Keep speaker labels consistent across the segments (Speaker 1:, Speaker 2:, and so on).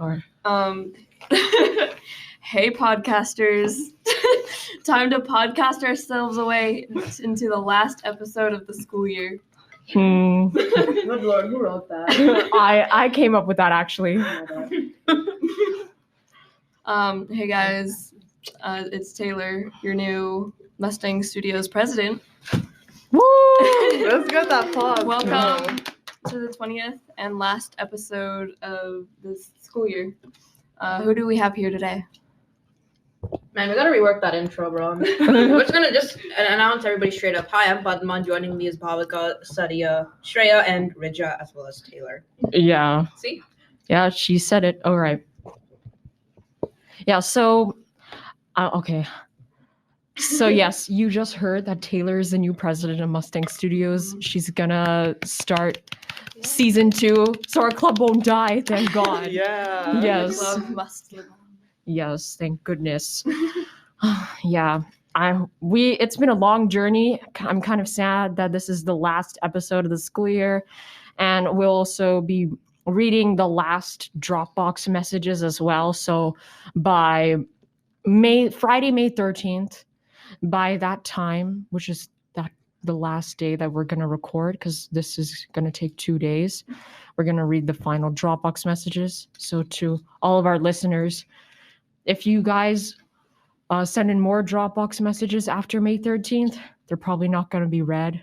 Speaker 1: Or
Speaker 2: Hey, podcasters. Time to podcast ourselves away into the last episode of the school year.
Speaker 3: Good Lord, who wrote that?
Speaker 1: I came up with that actually.
Speaker 2: Hey guys, it's Taylor, your new Mustang Studios president.
Speaker 1: Woo!
Speaker 3: Let's get that pause.
Speaker 2: Welcome to the 20th and last episode of this school year. Who do we have here today?
Speaker 3: Man, we gotta rework that intro, bro. We're just gonna just announce everybody straight up. Hi, I'm Padma. Joining me is Bhavika, Sadia, Shreya, and Rija, as well as Taylor.
Speaker 1: Yeah.
Speaker 3: See?
Speaker 1: Yeah, she said it. All right. Yeah, so, okay. So, yes, you just heard that Taylor is the new president of Mustang Studios. She's gonna start season 2, so our club won't die, thank God.
Speaker 3: Yeah.
Speaker 1: Yes.
Speaker 2: The club must live on.
Speaker 1: Yes, thank goodness. Yeah, it's been a long journey. I'm kind of sad that this is the last episode of the school year, and we'll also be reading the last Dropbox messages as well. So by Friday, May 13th, by that time, which is the last day that we're going to record, because this is going to take 2 days, we're going to read the final Dropbox messages. So to all of our listeners, if you guys send in more Dropbox messages after May 13th, they're probably not going to be read.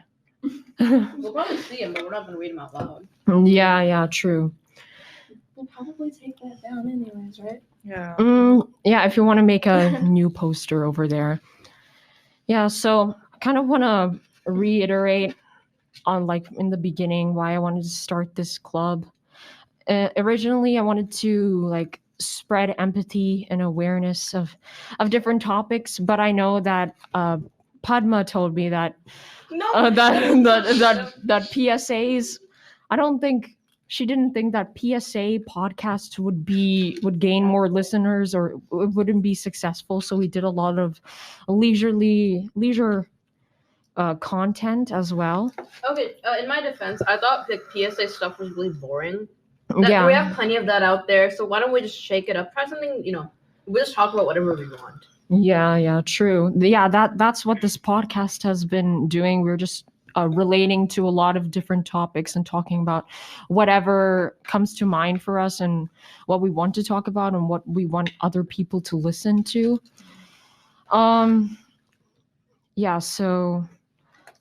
Speaker 3: We'll probably see them, but we're not gonna read them out loud.
Speaker 1: Yeah, true.
Speaker 2: We'll probably take that down anyways, right?
Speaker 3: Yeah.
Speaker 1: Yeah, if you want to make a new poster over there. Yeah, so I kind of want to reiterate on, like, in the beginning why I wanted to start this club. Originally, I wanted to, like, spread empathy and awareness of different topics, but I know that Padma told me that that PSAs, she didn't think that PSA podcasts would gain more listeners or it wouldn't be successful, so we did a lot of leisure content as well.
Speaker 3: Okay, in my defense, I thought the PSA stuff was really boring. We
Speaker 1: Yeah.
Speaker 3: have plenty of that out there, so why don't we just shake it up? Try something, we'll just talk about whatever we want.
Speaker 1: Yeah, true. Yeah, that's what this podcast has been doing. We're just relating to a lot of different topics and talking about whatever comes to mind for us and what we want to talk about and what we want other people to listen to.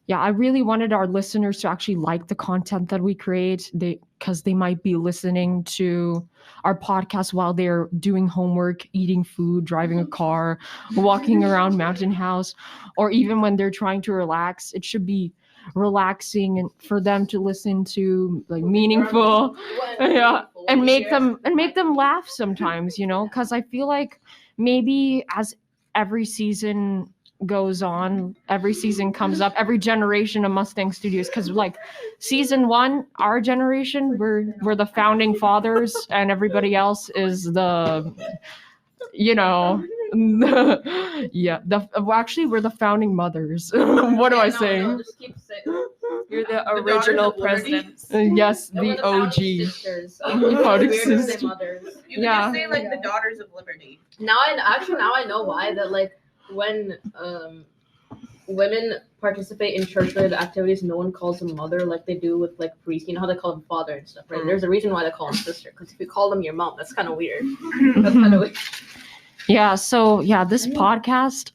Speaker 1: Yeah, I really wanted our listeners to actually like the content that we create, because they might be listening to our podcast while they're doing homework, eating food, driving a car, walking around Mountain House, or even when they're trying to relax. It should be relaxing and for them to listen to, like, meaningful, and make them laugh sometimes, because I feel like maybe as every season goes on, every season comes up, every generation of Mustang Studios, because, like, season 1, our generation, we're the founding fathers, and everybody else is the actually we're the founding mothers. What do I say?
Speaker 3: No, just keep saying.
Speaker 2: You're the original presidents.
Speaker 1: Yes,
Speaker 3: We're
Speaker 1: the OG.
Speaker 3: sisters.
Speaker 1: Founding
Speaker 3: sisters.
Speaker 1: sisters.
Speaker 4: You can
Speaker 1: Yeah.
Speaker 4: just say, like, the Daughters of Liberty.
Speaker 3: Now I know why that, like, when women participate in church-related activities, no one calls them mother like they do with, like, priests. You know how they call them father and stuff, right? There's a reason why they call them sister, because if you call them your mom, that's kind of weird. That's kind of weird.
Speaker 1: Yeah, so this podcast,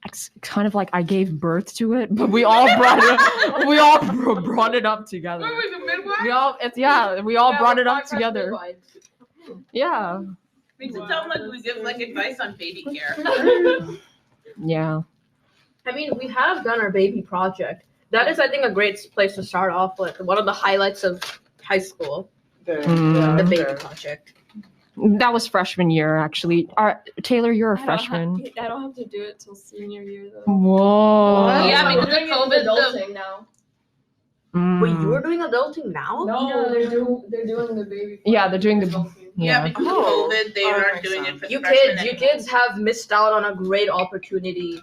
Speaker 1: it's kind of like I gave birth to it, but we all brought it up together.
Speaker 4: What was the midwife?
Speaker 1: We all brought it up together.
Speaker 3: Midwives.
Speaker 1: Yeah.
Speaker 4: Makes it sound like we give, like, advice on baby care.
Speaker 1: Yeah.
Speaker 3: I mean, we have done our baby project. That is, I think, a great place to start off with. One of the highlights of high school, the baby project.
Speaker 1: That was freshman year, actually. Taylor, you're a freshman.
Speaker 2: I don't have to do it till senior year though.
Speaker 1: Whoa.
Speaker 4: Yeah, because
Speaker 2: We're doing
Speaker 4: of
Speaker 2: it
Speaker 4: COVID,
Speaker 2: adulting now.
Speaker 3: Wait, you were doing adulting now?
Speaker 2: No, they're doing the baby.
Speaker 1: Yeah, they're doing the.
Speaker 4: Yeah,
Speaker 1: Yeah.
Speaker 4: because of COVID, they aren't doing it for
Speaker 3: You
Speaker 4: the freshmen
Speaker 3: kids
Speaker 4: anymore.
Speaker 3: have missed out on a great opportunity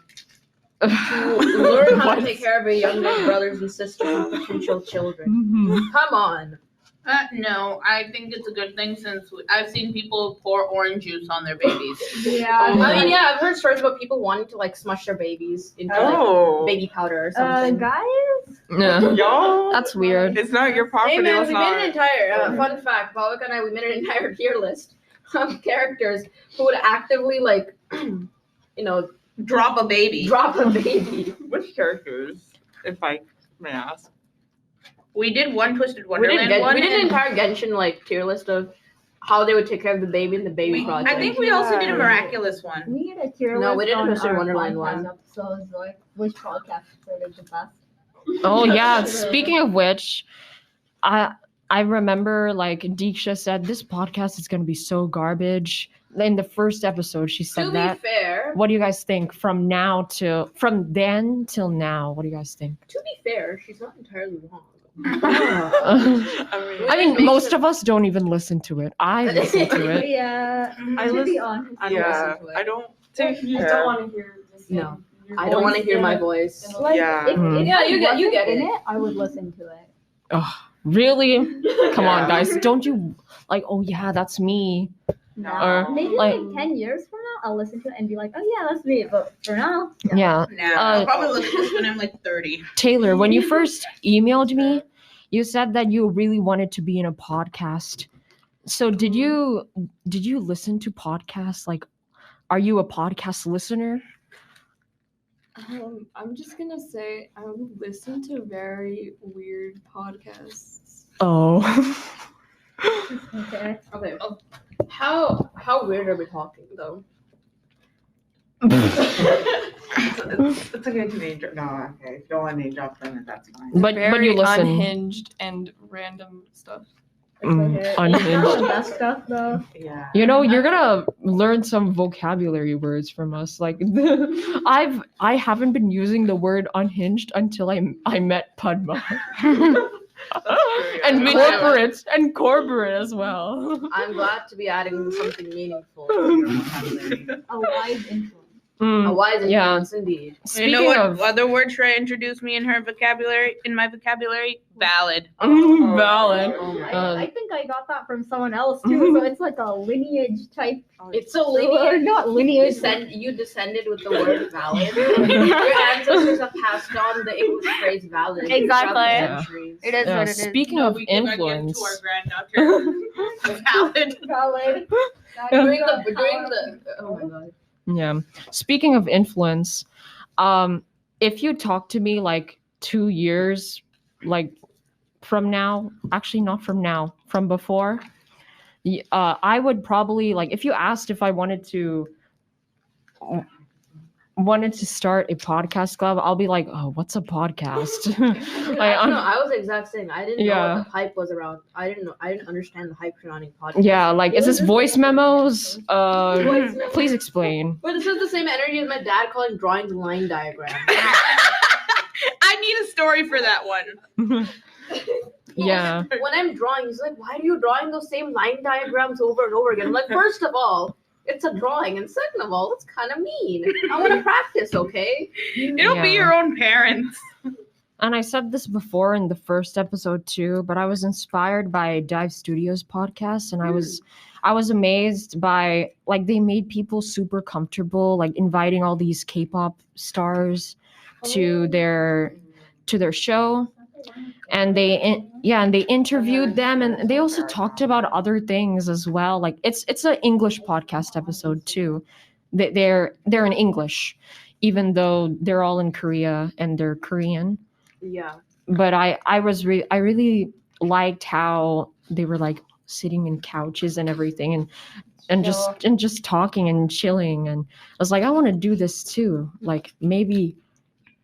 Speaker 3: to learn how to take care of your younger brothers and sisters and potential children.
Speaker 1: Mhm.
Speaker 3: Come on.
Speaker 4: No, I think it's a good thing since I've seen people pour orange juice on their babies.
Speaker 2: Yeah.
Speaker 3: I mean, yeah, I've heard stories about people wanting to like smush their babies into like baby powder or something.
Speaker 2: Guys.
Speaker 1: Yeah.
Speaker 5: Y'all,
Speaker 1: That's weird.
Speaker 5: it's not your property.
Speaker 3: Hey man,
Speaker 5: let's
Speaker 3: we
Speaker 5: not.
Speaker 3: made an entire fun fact. Balik and I, we made an entire tier list of characters who would actively like,
Speaker 4: Drop a baby.
Speaker 3: drop a baby.
Speaker 5: Which characters, if I may ask?
Speaker 4: We did one Twisted
Speaker 3: We did,
Speaker 4: Wonderland one.
Speaker 3: we did an
Speaker 4: and
Speaker 3: entire Genshin like tier list of how they would take care of the baby in the baby project.
Speaker 4: I think we also did a miraculous one.
Speaker 2: We need a tier
Speaker 3: No,
Speaker 2: list
Speaker 3: we didn't
Speaker 2: on
Speaker 3: Twisted
Speaker 2: our
Speaker 3: Wonderland
Speaker 2: podcast
Speaker 3: one.
Speaker 2: episodes, like which podcast is the best.
Speaker 1: Oh yeah. Speaking of which, I remember like Deeksha said this podcast is gonna be so garbage. In the first episode, she said
Speaker 3: To
Speaker 1: that.
Speaker 3: be fair,
Speaker 1: What do you guys think from then till now? What do you guys think?
Speaker 3: she's not entirely wrong.
Speaker 1: I mean, most of us don't even listen to it. I listen to it.
Speaker 2: Yeah.
Speaker 5: I
Speaker 2: to be
Speaker 5: listen-
Speaker 2: honest.
Speaker 3: I don't
Speaker 5: Yeah,
Speaker 3: listen to it.
Speaker 5: I don't. To hear.
Speaker 2: want to hear this.
Speaker 3: No. I don't want to hear my voice.
Speaker 2: Like,
Speaker 5: Yeah.
Speaker 2: if
Speaker 3: Yeah, you
Speaker 2: I
Speaker 3: get
Speaker 2: wasn't in
Speaker 3: it.
Speaker 2: I would listen to it.
Speaker 1: Really? Come on,
Speaker 5: Yeah.
Speaker 1: guys. Don't you like, oh yeah, that's me.
Speaker 5: No.
Speaker 1: Or-
Speaker 2: Maybe
Speaker 1: like-
Speaker 2: like 10 years from now, I'll listen to it and be like, oh yeah, that's me. But for now,
Speaker 1: Yeah.
Speaker 4: Nah, I'll probably look at this when I'm like 30.
Speaker 1: Taylor, when you first emailed me, you said that you really wanted to be in a podcast. So did you listen to podcasts? Like, are you a podcast listener?
Speaker 6: I'm just gonna say I listen to very weird podcasts.
Speaker 1: Oh.
Speaker 2: okay.
Speaker 3: Okay. How weird are we talking though?
Speaker 5: It's okay to name drop. No, okay. If you don't want to name drop, then that's fine.
Speaker 1: but
Speaker 6: Very
Speaker 1: you listen.
Speaker 6: unhinged and random stuff.
Speaker 2: It's
Speaker 1: Unhinged.
Speaker 2: not the best stuff though.
Speaker 5: Yeah.
Speaker 1: You know, you're gonna learn some vocabulary words from us. Like, I haven't been using the word unhinged until I met Padma. And
Speaker 4: Me too.
Speaker 1: corporate as well.
Speaker 3: I'm glad to be adding something meaningful to your vocabulary.
Speaker 2: A wide influence.
Speaker 3: A wise
Speaker 1: Yeah.
Speaker 3: influence indeed.
Speaker 4: You
Speaker 1: Speaking
Speaker 4: know what
Speaker 1: of
Speaker 4: other word should I introduce me in her vocabulary? In my vocabulary? Valid.
Speaker 1: valid.
Speaker 3: Oh my
Speaker 1: Uh,
Speaker 2: I think I got that from someone else too. So it's like a lineage type.
Speaker 3: It's so
Speaker 2: Or
Speaker 3: linear.
Speaker 2: not
Speaker 3: You,
Speaker 2: lineage.
Speaker 3: you descended with the word valid. Your ancestors have passed on the English phrase valid. throughout the
Speaker 2: Exactly.
Speaker 1: Yeah.
Speaker 3: centuries.
Speaker 2: It is
Speaker 1: Yeah,
Speaker 2: what it is.
Speaker 1: speaking
Speaker 4: No,
Speaker 1: of
Speaker 4: we give a gift
Speaker 1: influence,
Speaker 4: to our granddaughter. Valid.
Speaker 2: Valid.
Speaker 3: We're doing the. Oh my god.
Speaker 1: yeah. Speaking of influence, if you talk to me like 2 years, like from now, actually not from now, from before, I would probably like if you asked if I wanted to start a podcast club, I'll be like, oh, what's a podcast?
Speaker 3: Dude,
Speaker 1: Like,
Speaker 3: I was the exact same. I didn't know
Speaker 1: Yeah.
Speaker 3: what the hype was around. I didn't understand the hype surrounding podcasts.
Speaker 1: yeah, like is this voice memos?
Speaker 3: Voice memos.
Speaker 1: Please explain.
Speaker 3: But this is the same energy as my dad calling drawings line diagrams.
Speaker 4: I need a story for that one.
Speaker 1: Yeah.
Speaker 3: When I'm drawing, he's like, why are you drawing those same line diagrams over and over again? I'm like, first of all, it's a drawing, and second of all, it's kind of mean. I want to practice, okay?
Speaker 4: It'll be
Speaker 1: Yeah.
Speaker 4: your own parents.
Speaker 1: And I said this before in the first episode too, but I was inspired by Dive Studios podcast, and I was amazed by like they made people super comfortable, like inviting all these K-pop stars to their show, and they interviewed them, and they also talked about other things as well. Like it's an English podcast episode too. They're in English, even though they're all in Korea and they're Korean.
Speaker 3: Yeah.
Speaker 1: But I really liked how they were like sitting in couches and everything and just talking and chilling, and I was like, I want to do this too, like maybe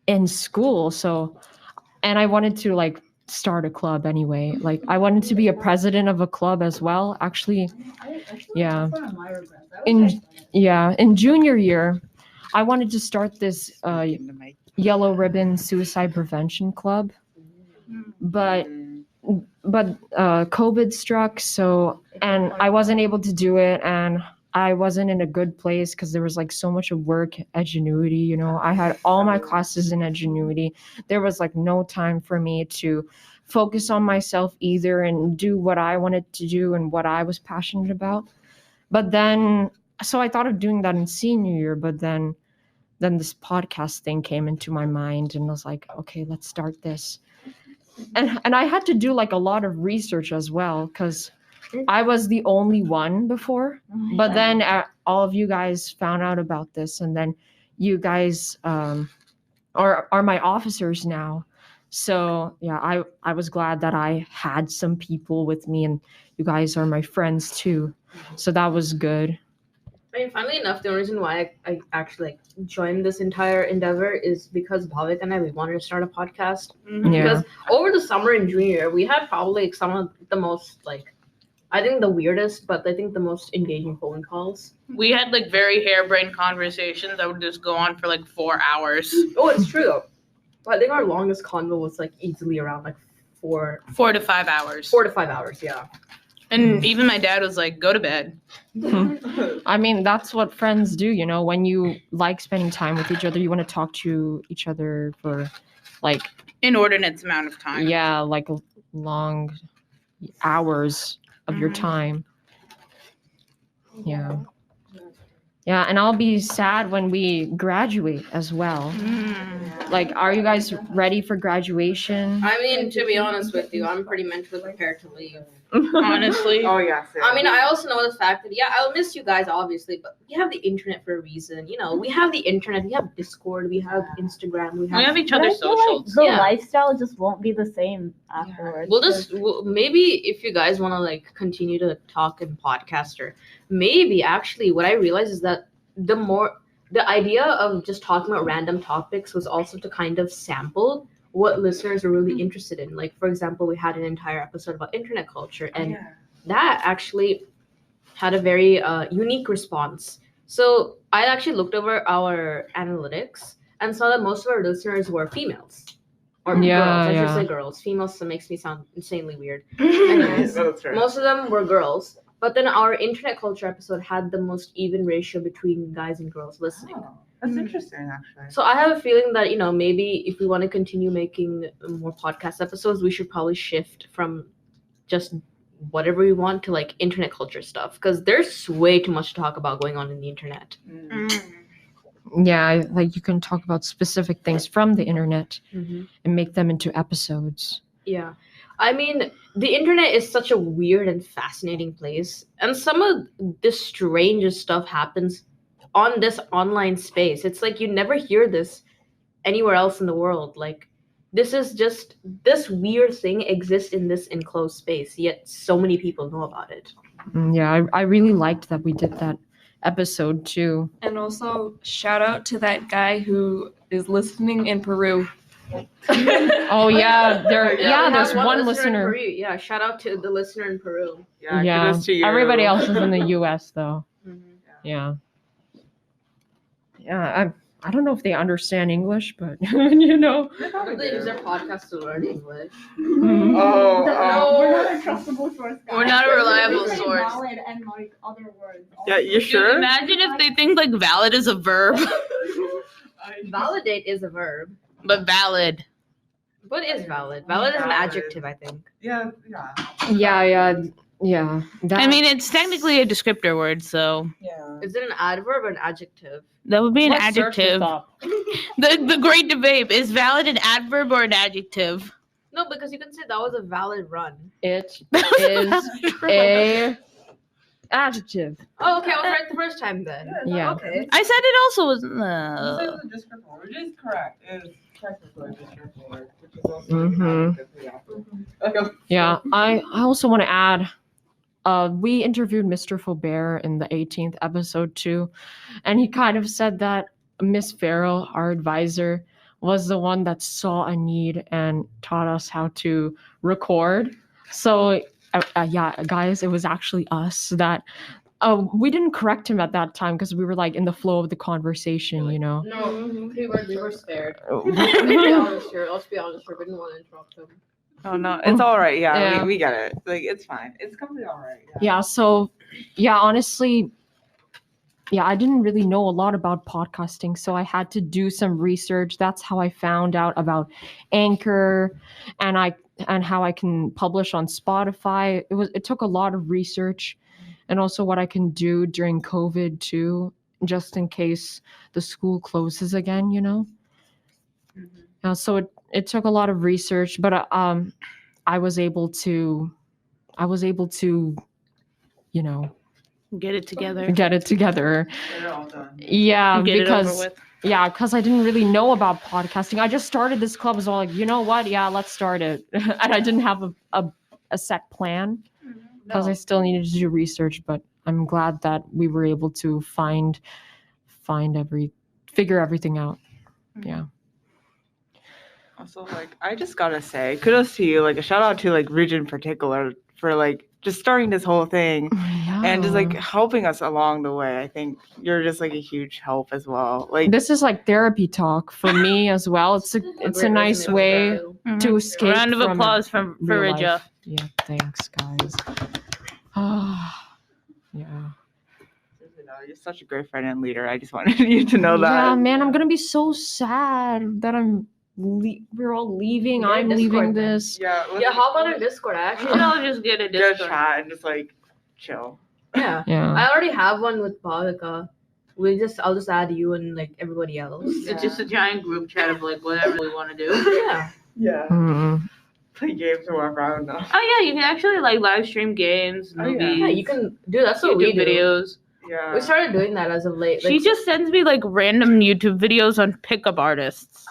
Speaker 1: in school. So, and I wanted to like start a club anyway. Like I wanted to be a president of a club as well. Actually, yeah. In junior year, I wanted to start this yellow ribbon suicide prevention club, but COVID struck, so, and I wasn't able to do it, and I wasn't in a good place because there was like so much of work, Edgenuity, you know, I had all my classes in Edgenuity. There was like no time for me to focus on myself either and do what I wanted to do and what I was passionate about. But then, so I thought of doing that in senior year, but then this podcast thing came into my mind and I was like, okay, let's start this. And I had to do like a lot of research as well because I was the only one before. But then all of you guys found out about this, and then you guys are my officers now. So yeah, I was glad that I had some people with me, and you guys are my friends too. So that was good.
Speaker 3: I mean, funnily enough, the only reason why I actually like joined this entire endeavor is because Bhavik and we wanted to start a podcast.
Speaker 1: Yeah.
Speaker 3: Because over the summer in junior year, we had probably like, some of the most like, I think the weirdest, but I think the most engaging phone calls.
Speaker 4: We had like very harebrained conversations that would just go on for like 4 hours.
Speaker 3: Oh, it's true though. But I think our longest convo was like easily around like 4
Speaker 4: to 5 hours.
Speaker 3: 4 to 5 hours, yeah.
Speaker 4: And even my dad was like, go to bed.
Speaker 1: I mean, that's what friends do, you know, when you like spending time with each other, you want to talk to each other for like
Speaker 4: Inordinate amount of time.
Speaker 1: yeah, like long hours of your time. Yeah. Yeah, and I'll be sad when we graduate as well. Like, are you guys ready for graduation?
Speaker 3: I mean, to be honest with you, I'm pretty mentally prepared to leave.
Speaker 4: Honestly.
Speaker 5: Oh yeah. Same.
Speaker 3: I mean, I also know the fact that, yeah, I'll miss you guys, obviously, but we have the internet for a reason. You know, we have the internet, we have Discord, we have Instagram, we
Speaker 4: We have each
Speaker 7: But I
Speaker 4: other's
Speaker 7: feel like
Speaker 4: socials.
Speaker 7: the
Speaker 3: Yeah.
Speaker 7: lifestyle just won't be the same afterwards.
Speaker 3: Maybe if you guys want to, like, continue to talk and podcast, or maybe actually what I realized is that the idea of just talking about random topics was also to kind of sample what listeners are really interested in. Like, for example, we had an entire episode about internet culture, and that actually had a very unique response. So I actually looked over our analytics and saw that most of our listeners were females. Or
Speaker 1: Yeah,
Speaker 3: girls. I should
Speaker 1: yeah.
Speaker 3: say girls. Females makes me sound insanely weird.
Speaker 5: Yes, that's right.
Speaker 3: Most of them were girls. But then our internet culture episode had the most even ratio between guys and girls listening.
Speaker 5: Oh, that's interesting, actually.
Speaker 3: So I have a feeling that, you know, maybe if we want to continue making more podcast episodes, we should probably shift from just whatever we want to like internet culture stuff, because there's way too much to talk about going on in the internet.
Speaker 1: Yeah, like you can talk about specific things from the internet
Speaker 3: Mm-hmm.
Speaker 1: and make them into episodes.
Speaker 3: Yeah. I mean, the internet is such a weird and fascinating place. And some of the strangest stuff happens on this online space. It's like you never hear this anywhere else in the world. Like, this is just, this weird thing exists in this enclosed space, yet so many people know about it.
Speaker 1: Yeah, I really liked that we did that episode too.
Speaker 6: And also, shout out to that guy who is listening in Peru.
Speaker 1: Oh yeah,
Speaker 3: we have
Speaker 1: there's one
Speaker 3: in
Speaker 1: listener.
Speaker 3: Peru. Yeah, shout out to the listener in Peru.
Speaker 1: Yeah,
Speaker 5: kudos to you.
Speaker 1: everybody else is in the U.S. though.
Speaker 3: Mm-hmm.
Speaker 1: Yeah. Yeah, I don't know if they understand English, but you know.
Speaker 3: They use their podcast to learn English.
Speaker 5: Oh,
Speaker 7: we're not a trustable source.
Speaker 4: We're not a reliable
Speaker 7: We're saying
Speaker 4: source.
Speaker 7: Valid and like other words.
Speaker 5: yeah, you sure?
Speaker 4: Imagine if they think like valid is a verb,
Speaker 3: Validate is a verb.
Speaker 4: but valid.
Speaker 3: What is valid? Valid is an adjective, I think.
Speaker 5: Yeah.
Speaker 1: Yeah. That,
Speaker 4: I mean, it's technically a descriptor word, so
Speaker 5: Yeah.
Speaker 3: Is it an adverb or an adjective?
Speaker 4: that would be an
Speaker 1: let's search this
Speaker 4: adjective.
Speaker 1: up.
Speaker 4: The great debate, is valid an adverb or an adjective?
Speaker 3: No, because you can say that was a valid run.
Speaker 1: It is a adjective.
Speaker 3: Oh, okay, I was right the first time then.
Speaker 1: Yeah.
Speaker 3: Okay.
Speaker 4: I said it also was.
Speaker 5: It says a descriptor word, which is correct. It is technically a descriptor word, which is also
Speaker 1: Mhm.
Speaker 5: an adjective, yeah. Okay.
Speaker 1: Yeah, I also want to add, we interviewed Mr. Faubert in the 18th episode too, and he kind of said that Miss Farrell, our advisor, was the one that saw a need and taught us how to record. So, yeah, guys, it was actually us that. We didn't correct him at that time because we were like in the flow of the conversation, you know.
Speaker 3: No, we were spared.
Speaker 1: Oh.
Speaker 3: Let's be honest here. We didn't want to interrupt him.
Speaker 5: Oh no, it's all right. Yeah,
Speaker 1: Yeah.
Speaker 5: We get it. Like it's fine. It's completely all right.
Speaker 1: Yeah, so yeah, honestly, yeah, I didn't really know a lot about podcasting, so I had to do some research. That's how I found out about Anchor, and I and how I can publish on Spotify. It took a lot of research, and also what I can do during COVID too, just in case the school closes again, you know. So it took a lot of research, but I was able to, you know,
Speaker 4: Get it together.
Speaker 1: get it together.
Speaker 5: Get it all done.
Speaker 1: Yeah,
Speaker 4: Get it over
Speaker 1: because
Speaker 4: with.
Speaker 1: because I didn't really know about podcasting. I just started this club as well. Like, you know what? Yeah, let's start it. And I didn't have a set plan because I still needed to do research. But I'm glad that we were able to figure everything out. Yeah.
Speaker 5: Also, like, I just gotta say, kudos to you. Like, a shout out to like Ridge in particular for like just starting this whole thing and just like helping us along the way. I think you're just like a huge help as well. Like,
Speaker 1: This is like therapy talk for me as well. It's a
Speaker 3: Great
Speaker 1: nice
Speaker 3: resume
Speaker 1: way
Speaker 3: for
Speaker 1: to escape.
Speaker 4: Round of
Speaker 1: from
Speaker 4: applause for
Speaker 1: real
Speaker 4: Rija.
Speaker 1: life. Yeah, thanks, guys. Yeah.
Speaker 5: you know, you're such a great friend and leader. I just wanted you to know that.
Speaker 1: Yeah, man, I'm gonna be so sad that we're all leaving.
Speaker 3: Yeah,
Speaker 1: I'm
Speaker 3: Discord
Speaker 1: leaving
Speaker 3: then.
Speaker 1: this.
Speaker 5: Yeah,
Speaker 3: Yeah, hop on our Discord. I actually,
Speaker 4: I'll just get a
Speaker 5: just
Speaker 4: Discord.
Speaker 5: chat and just like chill.
Speaker 3: yeah.
Speaker 1: Yeah.
Speaker 3: I already have one with Bhavika. I'll just add you and like everybody else.
Speaker 4: It's just a giant group chat of like whatever we want to do.
Speaker 3: Yeah.
Speaker 5: Yeah.
Speaker 1: Mm.
Speaker 5: Play games or whatever. I don't know.
Speaker 4: Oh yeah, you can actually like live stream games,
Speaker 5: Oh, yeah.
Speaker 4: movies,
Speaker 3: Yeah, you can do that's what we
Speaker 4: YouTube
Speaker 3: do.
Speaker 4: videos.
Speaker 5: Yeah.
Speaker 3: We started doing that as of late.
Speaker 4: She just sends me like random YouTube videos on pickup artists.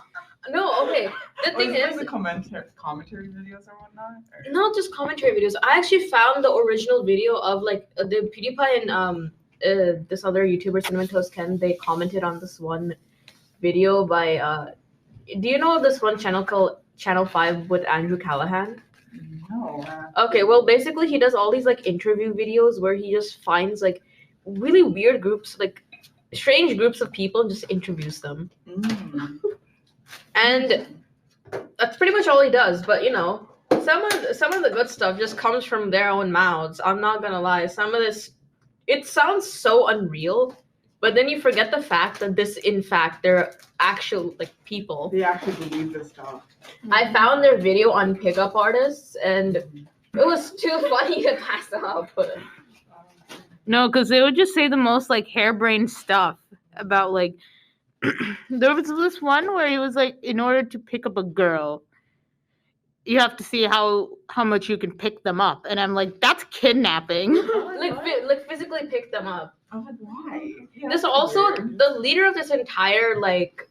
Speaker 3: No, okay. The
Speaker 5: Or
Speaker 3: thing
Speaker 5: is it, like,
Speaker 3: is,
Speaker 5: the commentary videos or whatnot. Or?
Speaker 3: not just commentary videos. I actually found the original video of like the PewDiePie and this other YouTuber Cinnamon Toast Ken. They commented on this one video by do you know this one channel called Channel 5 with Andrew Callahan?
Speaker 5: No.
Speaker 3: Okay, well basically he does all these like interview videos where he just finds like really weird groups, like strange groups of people and just interviews them. And that's pretty much all he does. But you know, some of the good stuff just comes from their own mouths. I'm not gonna lie. Some of this, it sounds so unreal, but then you forget the fact that this, in fact, they're actual like people.
Speaker 5: They actually believe this stuff.
Speaker 3: I found their video on pickup artists, and it was too funny to pass up.
Speaker 4: No, because they would just say the most like harebrained stuff about like there was this one where he was like, in order to pick up a girl, you have to see how much you can pick them up, and I'm like, that's kidnapping.
Speaker 3: like physically pick them up.
Speaker 5: I was like, why? Yeah,
Speaker 3: This
Speaker 5: that's
Speaker 3: also
Speaker 5: weird.
Speaker 3: the leader of this entire like,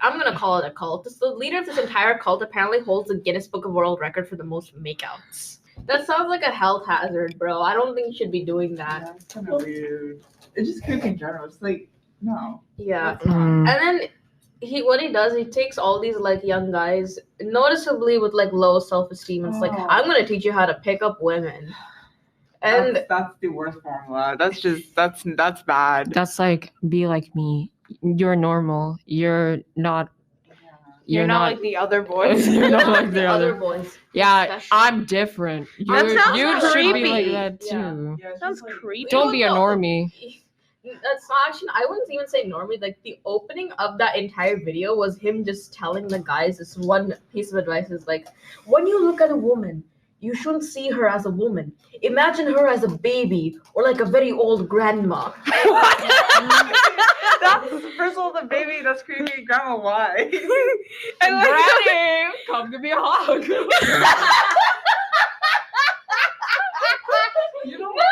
Speaker 3: I'm gonna call it a cult. The leader of this entire cult apparently holds the Guinness Book of World Record for the most makeouts. That sounds like a health hazard, bro. I don't think you should be doing that.
Speaker 5: Yeah, it's kind of weird. It's just creepy in general. It's like, no.
Speaker 3: Yeah.
Speaker 1: Mm.
Speaker 3: And then what he does, he takes all these like young guys, noticeably with like low self-esteem. It's like,
Speaker 5: Oh.
Speaker 3: I'm gonna teach you how to pick up women. And
Speaker 5: That's the worst formula. That's bad.
Speaker 1: That's like, be like me. You're normal. You're not.
Speaker 4: You're not like the other boys.
Speaker 1: You're not like the
Speaker 3: other
Speaker 1: other.
Speaker 3: boys.
Speaker 1: Yeah,
Speaker 3: Especially.
Speaker 1: I'm different.
Speaker 4: That sounds
Speaker 1: You should be like
Speaker 4: creepy.
Speaker 1: that
Speaker 3: Yeah.
Speaker 1: too.
Speaker 5: Yeah, it's
Speaker 4: Sounds
Speaker 5: just like,
Speaker 4: creepy.
Speaker 1: Don't be a
Speaker 3: know.
Speaker 1: normie.
Speaker 3: That's not actually, I wouldn't even say normally. Like the opening of that entire video was him just telling the guys this one piece of advice is like, when you look at a woman, you shouldn't see her as a woman. Imagine her as a baby or like a very old grandma.
Speaker 5: That's first of all the baby. That's creepy. Grandma, why?
Speaker 1: Granny, come give me a hug.
Speaker 5: You know what?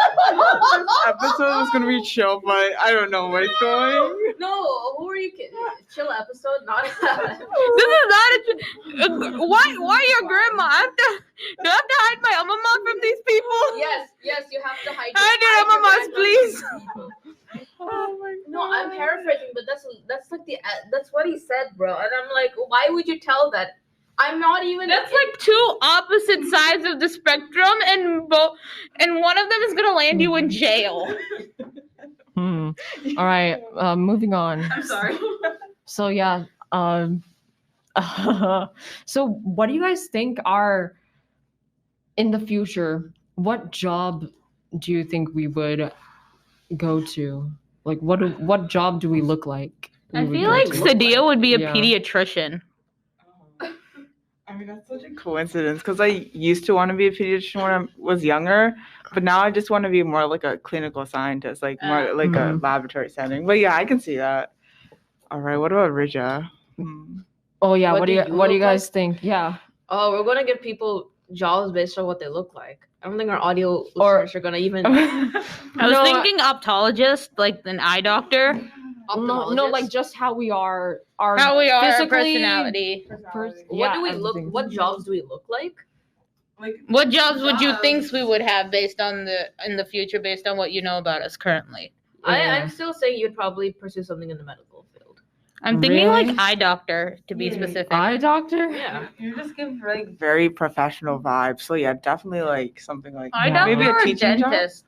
Speaker 5: This episode is gonna be chill, but I don't know where it's going.
Speaker 3: No, who are you kidding? Chill episode, not
Speaker 4: This is not a. Why your grandma? Do I have to hide my alma mater from these people?
Speaker 3: Yes, you have to hide.
Speaker 4: Hide your alma mater, please.
Speaker 5: Oh my
Speaker 3: No, I'm paraphrasing, but that's like that's what he said, bro. And I'm like, why would you tell that? I'm not even.
Speaker 4: That's like two opposite sides of the spectrum, and one of them is gonna land you in jail.
Speaker 1: All right, moving on.
Speaker 4: I'm sorry.
Speaker 1: So yeah, so what do you guys think are in the future? What job do you think we would go to? Like, what job do we look like?
Speaker 4: I
Speaker 1: we would
Speaker 4: feel
Speaker 1: go
Speaker 4: like
Speaker 1: to?
Speaker 4: Sadia would be a
Speaker 1: Yeah.
Speaker 4: pediatrician.
Speaker 5: I mean, that's such a coincidence because I used to want to be a pediatrician when I was younger, but now I just want to be more like a clinical scientist, like more like a laboratory setting. But yeah, I can see that. All right, what about Rija?
Speaker 1: Oh yeah,
Speaker 3: What
Speaker 1: what
Speaker 3: do
Speaker 1: do
Speaker 3: you
Speaker 1: you
Speaker 3: look
Speaker 1: guys think? Yeah.
Speaker 3: Oh, we're gonna give people jobs based on what they look like. I don't think our audio
Speaker 1: Or-
Speaker 3: listeners are gonna even.
Speaker 4: I was
Speaker 1: No,
Speaker 4: thinking ophthalmologist, like an eye doctor.
Speaker 1: No, like just how we are.
Speaker 4: How we are, our
Speaker 1: physically,
Speaker 4: personality.
Speaker 3: What do we look?
Speaker 1: everything.
Speaker 3: What jobs do we look like?
Speaker 5: Like,
Speaker 4: What jobs would you think we would have based on in the future, based on what you know about us currently?
Speaker 3: I'm still saying you'd probably pursue something in the medical field.
Speaker 4: I'm thinking
Speaker 1: Really?
Speaker 4: like eye doctor to be specific.
Speaker 1: Eye doctor?
Speaker 3: Yeah.
Speaker 5: you just give like very professional vibes. So yeah, definitely like something like
Speaker 4: Eye
Speaker 1: Yeah.
Speaker 4: doctor
Speaker 5: maybe a
Speaker 4: or a
Speaker 5: teaching job.
Speaker 4: dentist?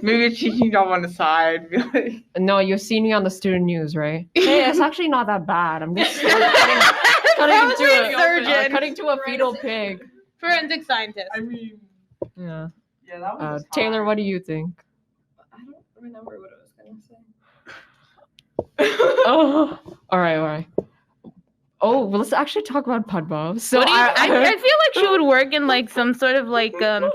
Speaker 5: Maybe a teaching job on the side. Be like,
Speaker 1: No, you've seen me on the student news, right? Hey, it's actually not that bad. I'm just cutting to a fetal pig.
Speaker 4: Forensic scientist.
Speaker 5: I mean,
Speaker 1: Yeah.
Speaker 5: yeah, that was
Speaker 1: Taylor, what do you think?
Speaker 6: I don't remember what I was gonna say.
Speaker 1: Oh, all right. Oh, well, let's actually talk about Padma. So
Speaker 4: What do you, I feel like she would work in like some sort of like a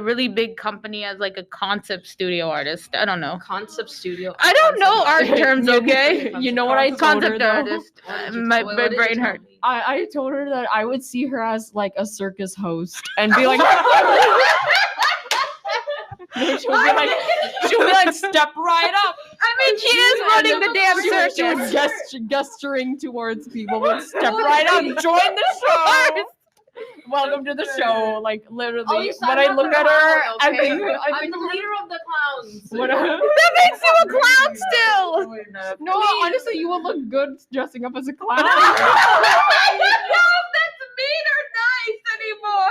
Speaker 4: really big company as like a concept studio artist. I don't know.
Speaker 3: Concept studio.
Speaker 4: I don't know art terms, okay?
Speaker 1: You know what I told her,
Speaker 4: Concept
Speaker 1: though?
Speaker 4: artist. My brain hurt.
Speaker 1: I told her that I would see her as like a circus host and be like, she'll be like, step right up.
Speaker 4: I mean, she is running the damn
Speaker 1: She was
Speaker 4: circus.
Speaker 1: gesturing towards people, but step right up, join the show. Welcome to the show. Like literally,
Speaker 3: Oh, you
Speaker 1: when
Speaker 3: signed
Speaker 1: I
Speaker 3: up
Speaker 1: look
Speaker 3: for
Speaker 1: at
Speaker 3: a
Speaker 1: her,
Speaker 3: clown,
Speaker 1: I
Speaker 3: okay?
Speaker 1: think
Speaker 3: I'm the leader of the clowns.
Speaker 4: That makes you a clown still.
Speaker 1: No, honestly, you will look good dressing up as a clown.
Speaker 4: I don't know if that's mean or nice anymore.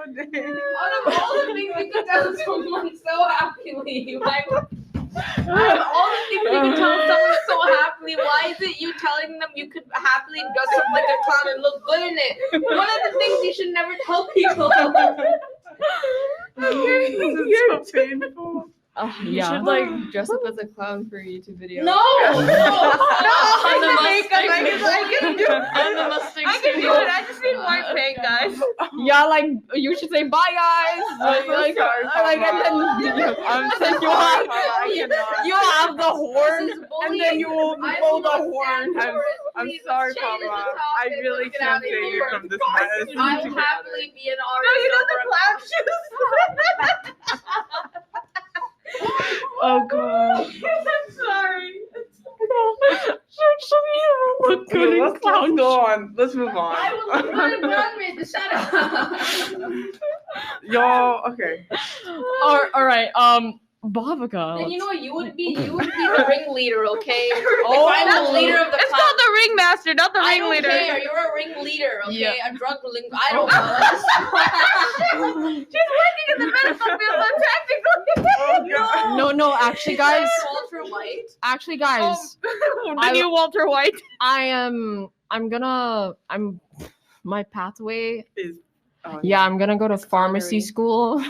Speaker 5: Oh, dang.
Speaker 3: Out of all the things we could tell someone so happily, like, out of all the things we could tell someone so happily, why is it you telling them you could happily dress up like a clown and look good in it? One of the things you should never tell people.
Speaker 5: This is so painful.
Speaker 6: You should like dress up as a clown for a YouTube video.
Speaker 3: No!
Speaker 4: On
Speaker 3: the
Speaker 4: makeup,
Speaker 3: Mustang.
Speaker 4: I can do it.
Speaker 3: On the Mustang
Speaker 4: I can do
Speaker 3: Studios.
Speaker 4: it. I just need white paint, guys.
Speaker 1: Yeah, like you should say bye, guys.
Speaker 5: I'm so sorry,
Speaker 1: and then
Speaker 5: I'm so
Speaker 1: then
Speaker 5: sorry, Mama, I cannot.
Speaker 1: you have the horn,
Speaker 3: This is
Speaker 1: and
Speaker 3: bullying.
Speaker 1: then you will
Speaker 3: I
Speaker 1: blow
Speaker 3: will
Speaker 1: the
Speaker 3: not
Speaker 1: horn.
Speaker 3: stand for it.
Speaker 5: I'm
Speaker 3: Please,
Speaker 5: sorry,
Speaker 3: let's change the
Speaker 5: Papa.
Speaker 3: topic.
Speaker 5: I really
Speaker 3: Let's get
Speaker 5: can't
Speaker 3: out of
Speaker 5: save you
Speaker 3: here.
Speaker 5: from this mess.
Speaker 3: I will happily be an
Speaker 4: No,
Speaker 3: artist.
Speaker 4: you know the
Speaker 3: over a
Speaker 4: clown shoes.
Speaker 5: Oh god.
Speaker 4: I'm sorry.
Speaker 1: Look good in
Speaker 5: Let's
Speaker 1: clown
Speaker 5: go on. Let's move on.
Speaker 3: I will look good in Broadway. Shut up.
Speaker 5: Y'all, okay.
Speaker 1: All right, Bhavika.
Speaker 3: Then you know what you would be? You would be the ringleader, okay?
Speaker 1: Oh,
Speaker 3: if I'm the leader of the
Speaker 4: It's
Speaker 3: clown.
Speaker 4: called the ringmaster, not the
Speaker 3: I don't
Speaker 4: ringleader.
Speaker 3: care. You're a ringleader, okay?
Speaker 1: Yeah.
Speaker 3: A drug ling. I don't know.
Speaker 4: She's working in the medical field, so technically.
Speaker 1: No, actually, guys.
Speaker 3: Walter White.
Speaker 1: Actually, guys.
Speaker 4: The new Walter White.
Speaker 1: I'm my pathway.
Speaker 5: Oh,
Speaker 1: Yeah, I'm gonna go to pharmacy
Speaker 3: culinary.
Speaker 1: school.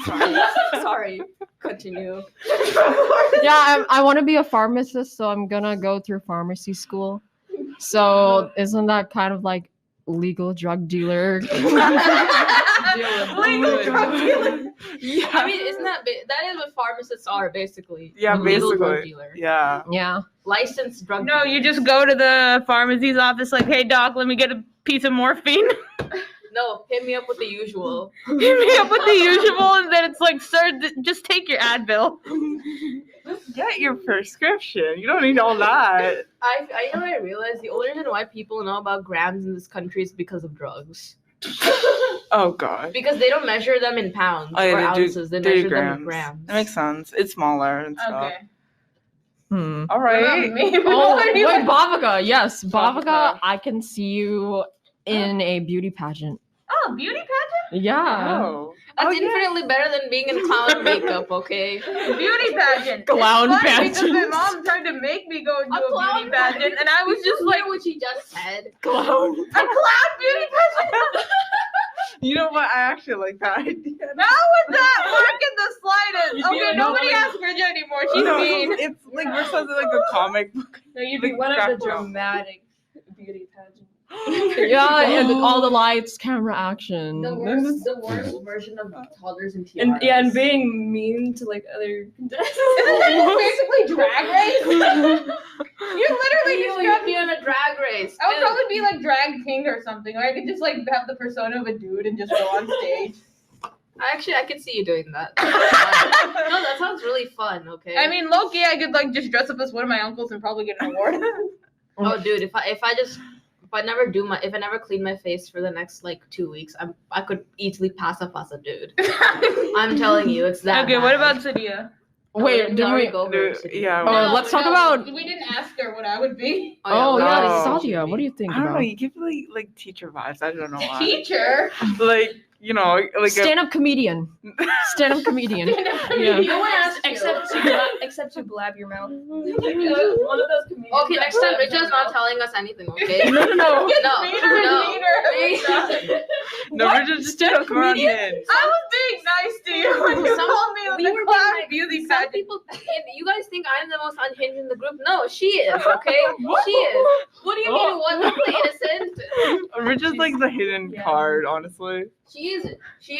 Speaker 3: Sorry. Continue.
Speaker 1: Yeah, I want to be a pharmacist, so I'm gonna go through pharmacy school. So isn't that kind of like legal drug dealer?
Speaker 3: Legal drug dealer.
Speaker 5: Yeah.
Speaker 3: I mean, isn't that that is what pharmacists are basically?
Speaker 5: Yeah,
Speaker 3: Legal drug
Speaker 5: basically.
Speaker 3: dealer.
Speaker 5: Yeah.
Speaker 1: Yeah.
Speaker 3: Licensed drug
Speaker 4: No,
Speaker 3: dealer.
Speaker 4: you just go to the pharmacy's office like, hey, doc, let me get a piece of morphine.
Speaker 3: No, hit me up with the usual.
Speaker 4: Hit me up with the usual, and then it's like, sir, just take your Advil.
Speaker 5: Just get your prescription. You don't need all that.
Speaker 3: I know I realized the only reason why people know about grams in this country is because of drugs.
Speaker 5: Oh god.
Speaker 3: Because they don't measure them in pounds
Speaker 5: Oh, yeah,
Speaker 3: or
Speaker 5: they do
Speaker 3: ounces. They
Speaker 5: 30
Speaker 3: measure them in grams.
Speaker 5: That makes sense. It's smaller and stuff.
Speaker 4: Okay.
Speaker 5: All right.
Speaker 1: Oh, wait, Bhavika. Yes,
Speaker 5: Bhavika.
Speaker 1: Bhavika. I can see you in a beauty pageant.
Speaker 4: Oh, beauty pageant?
Speaker 1: Yeah.
Speaker 5: Oh.
Speaker 3: That's
Speaker 5: Oh, yeah.
Speaker 3: infinitely better than being in clown makeup, okay?
Speaker 4: Beauty pageant.
Speaker 1: Clown
Speaker 4: It's funny because my
Speaker 1: pageant.
Speaker 4: mom tried to make me go into a
Speaker 3: clown
Speaker 4: beauty pageant, and I was just like,
Speaker 3: what she just said.
Speaker 1: Clown.
Speaker 4: a clown beauty pageant?
Speaker 5: You know what? I actually like that idea.
Speaker 4: How would that work in the slightest? Okay,
Speaker 1: Yeah,
Speaker 4: nobody
Speaker 1: like-
Speaker 4: asks Bridget anymore. She's
Speaker 5: No,
Speaker 4: mean.
Speaker 5: it's like we're something like a comic book.
Speaker 6: No, you'd be
Speaker 5: Like
Speaker 6: one of the
Speaker 5: background.
Speaker 6: dramatic
Speaker 1: Yeah, and all the lights, camera action.
Speaker 3: The worst version of toddlers and tiaras.
Speaker 2: And and being mean to like other contestants.
Speaker 5: Basically drag race. You literally
Speaker 3: you
Speaker 5: described
Speaker 3: be on a drag race.
Speaker 5: I would probably be like drag king or something, or I could just like have the persona of a dude and just go on stage.
Speaker 3: I could see you doing that. No, that sounds really fun. Okay.
Speaker 5: I mean, low-key, I could like just dress up as one of my uncles and probably get an award.
Speaker 3: oh, dude, if I never clean my face for the next like 2 weeks, I could easily pass up as a dude. I'm telling you, it's that.
Speaker 4: Okay,
Speaker 3: bad.
Speaker 4: what about Sadia?
Speaker 1: Wait, did we?
Speaker 3: go over it?
Speaker 5: Yeah.
Speaker 1: Oh, let's talk about.
Speaker 5: We didn't ask her what I would be.
Speaker 1: Oh
Speaker 3: we
Speaker 1: yeah,
Speaker 3: already-
Speaker 1: Sadia. What do you think
Speaker 5: I don't know.
Speaker 1: about
Speaker 5: You give like teacher vibes. I don't know why. Teacher. Like like
Speaker 1: stand-up comedian? Stand-up comedian. Yeah.
Speaker 2: No one asked except to blab your mouth. One of those comedians.
Speaker 3: Okay, next time Richa's not telling us anything. Okay.
Speaker 1: No.
Speaker 3: No.
Speaker 5: we're just
Speaker 1: Stand-up
Speaker 5: come on
Speaker 1: comedian?
Speaker 5: in.
Speaker 6: I was being nice to you when you called me
Speaker 3: we
Speaker 6: the
Speaker 3: were
Speaker 6: clown
Speaker 3: being
Speaker 6: beauty
Speaker 3: Some
Speaker 6: pageant.
Speaker 3: people, you guys think I'm the most unhinged in the group. No, she is. Okay, she is. What do you mean? What? Totally innocent.
Speaker 5: We're just like the hidden card, honestly.
Speaker 3: She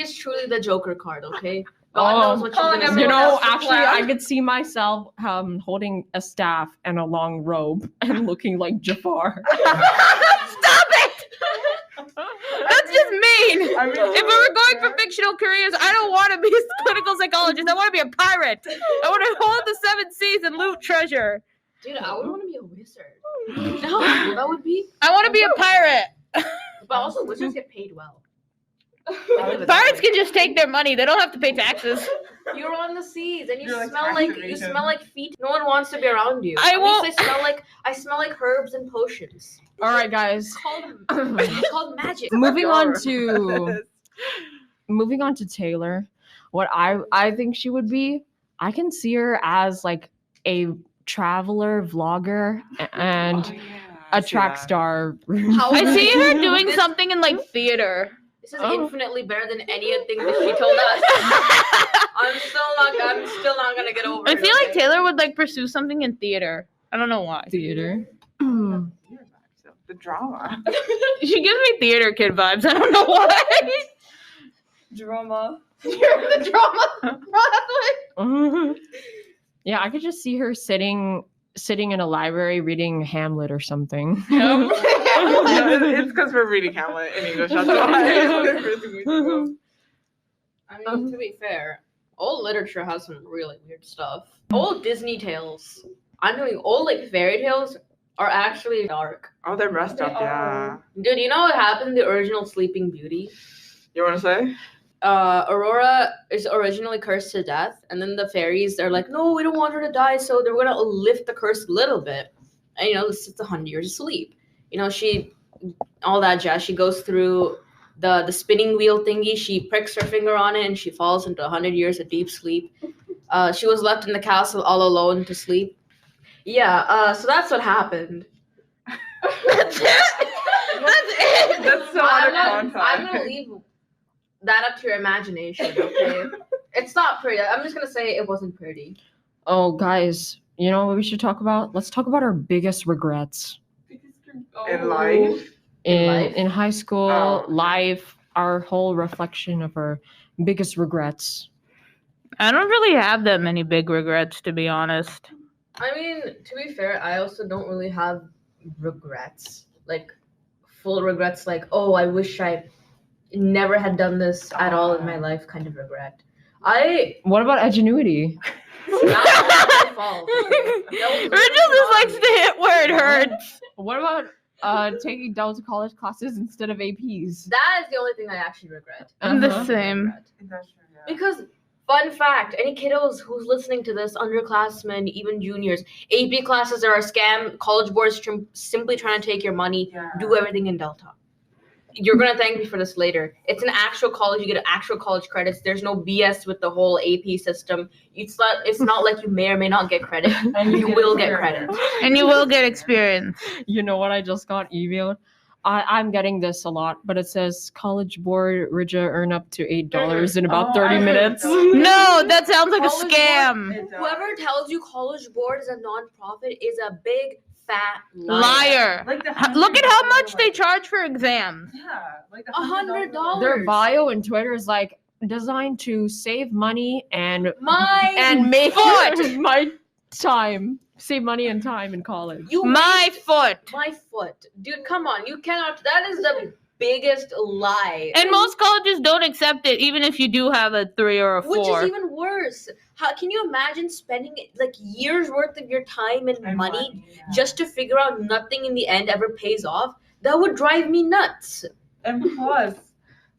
Speaker 3: is truly the Joker card. Okay. God knows what she's
Speaker 6: calling
Speaker 3: gonna say.
Speaker 1: You know,
Speaker 6: else the
Speaker 1: actually,
Speaker 6: clown.
Speaker 1: I could see myself holding a staff and a long robe and looking like Jafar.
Speaker 4: Stop it! That's just mean.
Speaker 5: I mean,
Speaker 4: If we were going for fictional careers, I don't want to be a clinical psychologist. I want to be a pirate. I want to hold the 7 seas and loot treasure.
Speaker 3: Dude, I would want to be a wizard. You know how cool that would be?
Speaker 4: I want to be a pirate.
Speaker 3: But also, wizards get paid well.
Speaker 4: Pirates can just take their money. They don't have to pay taxes.
Speaker 3: You're on the seas and you
Speaker 5: You're like
Speaker 3: smell like
Speaker 5: activated.
Speaker 3: feet. No one wants to be around you.
Speaker 4: I
Speaker 3: At
Speaker 4: won't-
Speaker 3: least I smell like herbs and potions.
Speaker 1: All right, guys.
Speaker 3: It's called magic.
Speaker 1: Moving on to Taylor. What I think she would be, I can see her as like a traveler, vlogger, and
Speaker 5: Oh, yeah,
Speaker 1: a
Speaker 5: I see
Speaker 1: track
Speaker 5: that.
Speaker 1: star.
Speaker 4: I see her doing something in like theater.
Speaker 3: This is
Speaker 1: Oh.
Speaker 3: infinitely better than anything that she told us. I'm still not gonna get over
Speaker 4: I
Speaker 3: it.
Speaker 4: feel like
Speaker 3: okay?
Speaker 4: Taylor would like pursue something in theater. I don't know why.
Speaker 1: Theater.
Speaker 5: The drama.
Speaker 4: She gives me theater kid vibes. I don't know why.
Speaker 2: Drama.
Speaker 5: You're the drama.
Speaker 1: Yeah, I could just see her sitting in a library reading Hamlet or something.
Speaker 5: It's because we're reading Hamlet in English. That's why.
Speaker 3: I mean, to be fair, old literature has some really weird stuff. Old Disney tales. I'm doing old like fairy tales are actually dark.
Speaker 5: Oh, they're messed up. Yeah.
Speaker 3: Dude, you know what happened to the original Sleeping Beauty?
Speaker 5: You want to say?
Speaker 3: Aurora is originally cursed to death, and then the fairies they're like, no, we don't want her to die, so they're gonna lift the curse a little bit. And it's 100 years of sleep. She all that jazz. She goes through the spinning wheel thingy. She pricks her finger on it, and she falls into 100 years of deep sleep. She was left in the castle all alone to sleep. Yeah. So that's what happened.
Speaker 4: That's it. That's it.
Speaker 5: That's so out of
Speaker 3: I'm
Speaker 5: context.
Speaker 3: gonna leave that up to your imagination. Okay. It's not pretty. I'm just gonna say it wasn't pretty.
Speaker 1: Oh, guys, you know what we should talk about? Let's talk about our biggest regrets
Speaker 5: In life.
Speaker 1: in high school,
Speaker 5: Oh.
Speaker 1: life, our whole reflection of our biggest regrets.
Speaker 4: I don't really have that many big regrets, to be honest.
Speaker 3: I mean, to be fair, I also don't really have regrets. Like full regrets. Like, oh, I wish I never had done this at all in my life. Kind of regret.
Speaker 1: What about ingenuity?
Speaker 3: That was my fault. Okay?
Speaker 4: Rachel just likes to hit where it hurts.
Speaker 1: What about taking Delta college classes instead of APs?
Speaker 3: That is the only thing I actually regret.
Speaker 4: I'm the
Speaker 1: Uh-huh.
Speaker 4: same.
Speaker 3: Because, fun fact, any kiddos who's listening to this, underclassmen, even juniors, AP classes are a scam. College boards simply trying to take your money. Do everything in Delta. You're going to thank me for this later. It's an actual college. You get actual college credits. There's no BS with the whole AP system. It's not like you may or may not get credit. You will get credit.
Speaker 4: And you will get experience.
Speaker 1: You know what I just got emailed? I'm getting this a lot, but it says College Board Rija earn up to $8 in about 30 minutes.
Speaker 4: No, that sounds like a
Speaker 3: College
Speaker 4: scam.
Speaker 3: Whoever tells you College Board is a non-profit is a big
Speaker 2: fat
Speaker 4: Liar.
Speaker 5: Like the
Speaker 4: Look at how
Speaker 5: $100,
Speaker 4: much they
Speaker 5: like-
Speaker 4: charge for exams.
Speaker 5: Yeah, like the
Speaker 2: $100.
Speaker 1: Their bio and Twitter is like designed to save money and
Speaker 2: My
Speaker 1: make
Speaker 2: foot.
Speaker 1: my time save money and time in college.
Speaker 2: You
Speaker 4: My foot.
Speaker 2: My foot. Dude, come on. You cannot. That is the biggest lie.
Speaker 4: And most colleges don't accept it, even if you do have a 3 or a 4.
Speaker 2: Which is even worse. How can you imagine spending like years worth of your time and money just to figure out nothing in the end ever pays off? That would drive me nuts.
Speaker 5: And plus,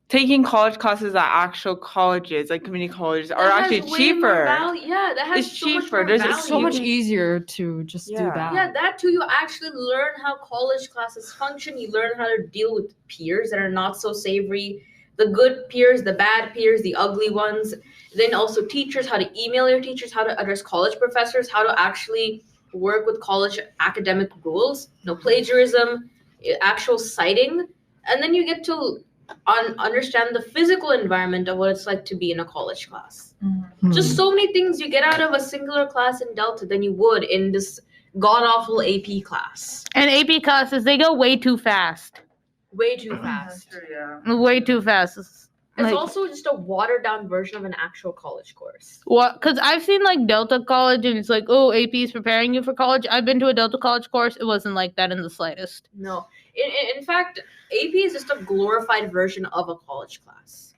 Speaker 5: taking college classes at actual colleges, like community colleges, are
Speaker 2: That
Speaker 5: actually
Speaker 2: has way more
Speaker 5: cheaper.
Speaker 2: value. Yeah, that has
Speaker 5: It's
Speaker 2: so much
Speaker 5: cheaper.
Speaker 2: more
Speaker 5: There's
Speaker 2: value.
Speaker 1: It's so much
Speaker 5: You can-
Speaker 1: easier to just do
Speaker 5: Yeah.
Speaker 1: that.
Speaker 2: Yeah, that too. You actually learn how college classes function. You learn how to deal with peers that are not so savory. The good peers, the bad peers, the ugly ones. Then also teachers, how to email your teachers, how to address college professors, how to actually work with college academic rules. No plagiarism, actual citing. And then you get to understand the physical environment of what it's like to be in a college class.
Speaker 1: Hmm.
Speaker 2: Just so many things you get out of a singular class in Delta than you would in this god-awful AP class.
Speaker 4: And AP classes, they go way too fast.
Speaker 2: Way too fast.
Speaker 5: Yeah.
Speaker 4: Way too fast.
Speaker 2: It's
Speaker 4: Like-
Speaker 2: also just a watered-down version of an actual college course.
Speaker 4: What? Because I've seen like Delta College, and it's like, oh, AP is preparing you for college. I've been to a Delta College course. It wasn't like that in the slightest.
Speaker 2: No. In fact, AP is just a glorified version of a college class.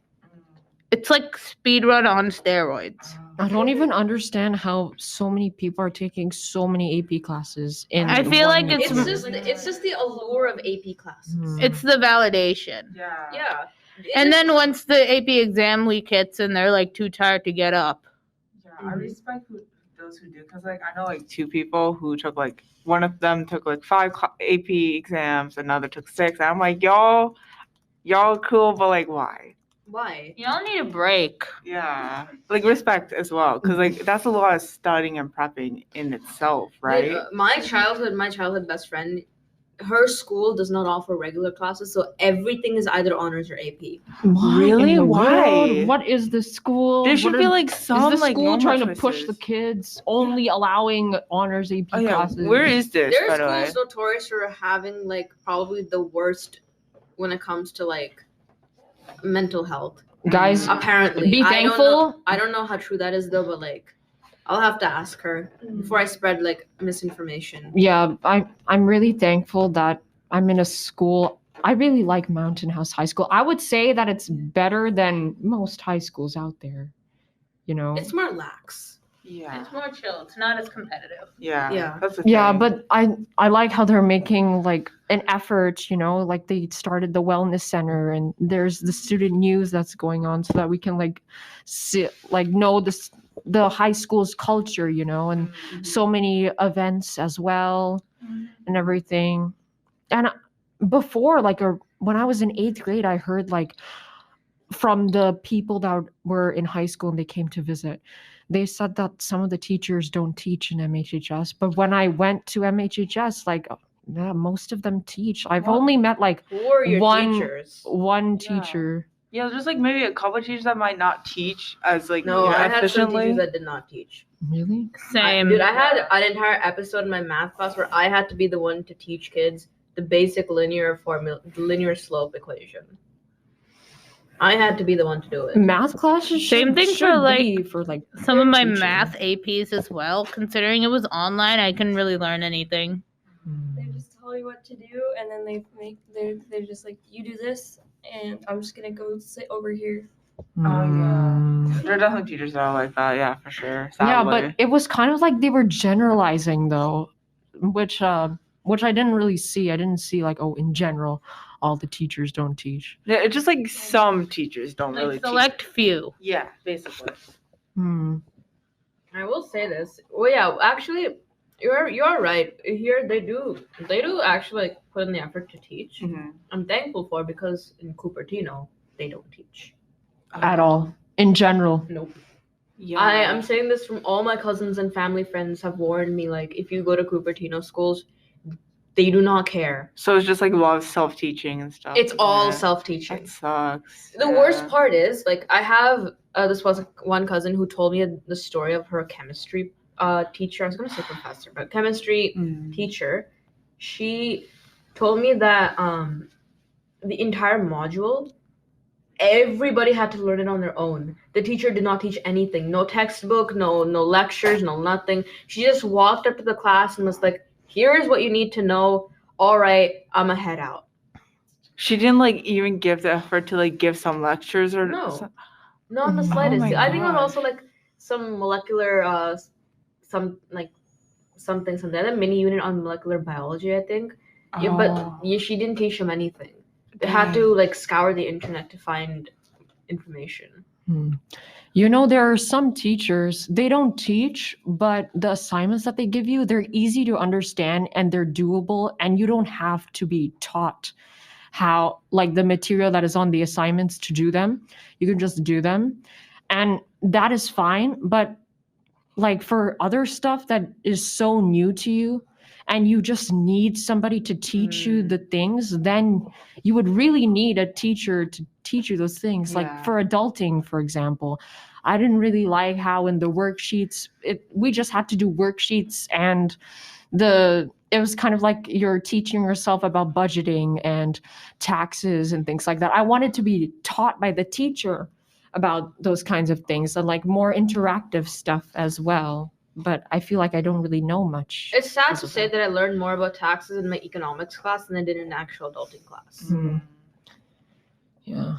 Speaker 4: It's like speedrun on steroids.
Speaker 1: I don't even understand how so many people are taking so many AP classes.
Speaker 4: I feel like
Speaker 1: one-
Speaker 2: It's just the allure of AP classes.
Speaker 1: Hmm.
Speaker 4: It's the validation.
Speaker 5: Yeah.
Speaker 2: Yeah.
Speaker 4: And then once the AP exam week hits and they're like too tired to get up.
Speaker 5: Yeah, I respect those who do, because like I know like 2 people who took like, one of them took like 5 AP exams, another took 6. And I'm like, y'all cool, but like why?
Speaker 2: Why?
Speaker 4: Y'all need a break.
Speaker 5: Yeah, like respect as well, because like that's a lot of studying and prepping in itself, right?
Speaker 2: Dude, my childhood best friend, her school does not offer regular classes, so everything is either honors or AP.
Speaker 1: Why
Speaker 5: Really?
Speaker 1: in the
Speaker 5: Why?
Speaker 1: world? What is the school?
Speaker 5: There should
Speaker 1: What
Speaker 5: be
Speaker 1: are-
Speaker 5: like some
Speaker 1: is the
Speaker 5: like
Speaker 1: school
Speaker 5: normal
Speaker 1: trying to push the
Speaker 5: choices.
Speaker 1: kids, only allowing honors AP
Speaker 5: Oh yeah,
Speaker 1: classes?
Speaker 5: where is this?
Speaker 2: There
Speaker 5: by
Speaker 2: are
Speaker 5: the way?
Speaker 2: schools notorious for having like probably the worst when it comes to like mental health.
Speaker 1: Guys,
Speaker 2: Apparently,
Speaker 1: be thankful.
Speaker 2: I don't know how true that is though, but like, I'll have to ask her before I spread like misinformation.
Speaker 1: Yeah, I'm really thankful that I'm in a school. I really like Mountain House High School. I would say that it's better than most high schools out there. You know.
Speaker 2: It's more lax.
Speaker 5: Yeah,
Speaker 4: more chill. It's not as competitive.
Speaker 5: yeah,
Speaker 2: Yeah.
Speaker 5: That's the
Speaker 1: Yeah,
Speaker 5: thing.
Speaker 1: but I like how they're making like an effort, you know, like they started the wellness center and there's the student news that's going on so that we can like know the high school's culture, you know, and so many events as well and everything. And before when I was in 8th grade, I heard like from the people that were in high school and they came to visit, they said that some of the teachers don't teach in MHHS. But when I went to MHHS, like yeah, most of them teach. I've
Speaker 5: Well,
Speaker 1: only met like
Speaker 2: Who are your
Speaker 1: One-
Speaker 2: teachers?
Speaker 1: one
Speaker 5: Yeah.
Speaker 1: teacher.
Speaker 5: Yeah, there's like maybe a couple of teachers that might not teach as like
Speaker 2: No, I had some
Speaker 5: efficiently.
Speaker 2: teachers that did not teach.
Speaker 1: Really?
Speaker 4: Same.
Speaker 2: Dude, I had an entire episode in my math class where I had to be the one to teach kids the basic linear slope equation. I had to be the one to do it.
Speaker 1: Math classes.
Speaker 4: Same
Speaker 1: should-
Speaker 4: thing for,
Speaker 1: should
Speaker 4: like,
Speaker 1: be for like
Speaker 4: Some of my
Speaker 1: teaching.
Speaker 4: math APs as well. Considering it was online, I couldn't really learn anything.
Speaker 6: They just tell you what to do, and then they're just like, you do this, and I'm just gonna go sit over here.
Speaker 1: Mm.
Speaker 5: There are definitely teachers that are like that, yeah, for sure.
Speaker 1: Yeah,
Speaker 5: Sadly.
Speaker 1: but it was kind of like they were generalizing though, which I didn't really see. I didn't see like, oh, in general, all the teachers don't teach.
Speaker 5: Yeah, it's just like some teachers don't really
Speaker 4: Like select few.
Speaker 5: teach. Yeah, basically.
Speaker 1: Hmm.
Speaker 2: I will say this. Well, yeah, actually, you're right. Here they do actually like put in the effort to teach.
Speaker 5: Mhm.
Speaker 2: I'm thankful for because in Cupertino they don't teach.
Speaker 1: At all. In general.
Speaker 2: Nope.
Speaker 5: Yeah.
Speaker 2: I'm saying this from all my cousins and family friends have warned me, like, if you go to Cupertino schools, they do not care.
Speaker 5: So it's just like a lot of self-teaching and stuff.
Speaker 2: It's all
Speaker 5: Yeah.
Speaker 2: self-teaching.
Speaker 5: That sucks.
Speaker 2: The worst part is, like, I have this was one cousin who told me the story of her chemistry teacher. I was gonna say professor, but chemistry
Speaker 5: Mm.
Speaker 2: teacher she told me that the entire module, everybody had to learn it on their own. The teacher did not teach anything. No textbook, no lectures, no nothing. She just walked up to the class and was like, here's what you need to know. All right, I'ma head out.
Speaker 5: She didn't like even give the effort to like give some lectures or
Speaker 2: No. Not in the slightest.
Speaker 5: my
Speaker 2: I think it was
Speaker 5: gosh.
Speaker 2: also like some molecular something. They had a mini unit on molecular biology, I think. Yeah, but she didn't teach them anything. They had to like scour the internet to find information.
Speaker 1: You know, there are some teachers, they don't teach, but the assignments that they give you, they're easy to understand and they're doable, and you don't have to be taught how, like, the material that is on the assignments to do them. You can just do them. And that is fine. But like for other stuff that is so new to you and you just need somebody to teach you the things, then you would really need a teacher to teach you those things. Like for adulting, for example, I didn't really like how in the worksheets, we just had to do worksheets, and it was kind of like you're teaching yourself about budgeting and taxes and things like that. I wanted to be taught by the teacher about those kinds of things and like more interactive stuff as well. But I feel like I don't really know much.
Speaker 2: It's sad to say that I learned more about taxes in my economics class than I did in an actual adulting class.
Speaker 1: Yeah.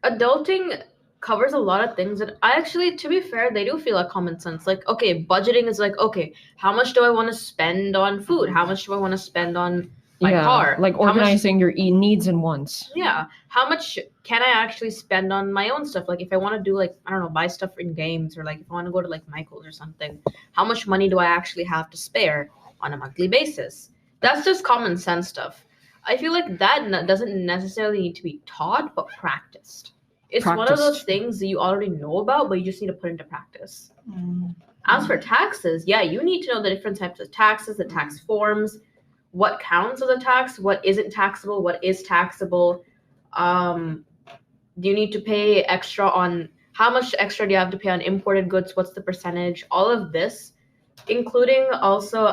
Speaker 2: Adulting covers a lot of things that I actually, to be fair, they do feel like common sense. Like, okay, budgeting is like, okay, how much do I want to spend on food? How much do I want to spend on my car?
Speaker 1: Like organizing your needs and wants.
Speaker 2: Yeah. How much can I actually spend on my own stuff? Like if I want to do like, I don't know, buy stuff in games, or like if I want to go to like Michael's or something, how much money do I actually have to spare on a monthly basis? That's just common sense stuff. I feel like that doesn't necessarily need to be taught, but practiced. It's one of those things that you already know about, but you just need to put into practice. As for taxes, yeah, you need to know the different types of taxes, the tax forms, what counts as a tax, what isn't taxable, what is taxable. Do you need to pay extra on, how much extra do you have to pay on imported goods? What's the percentage? All of this, including also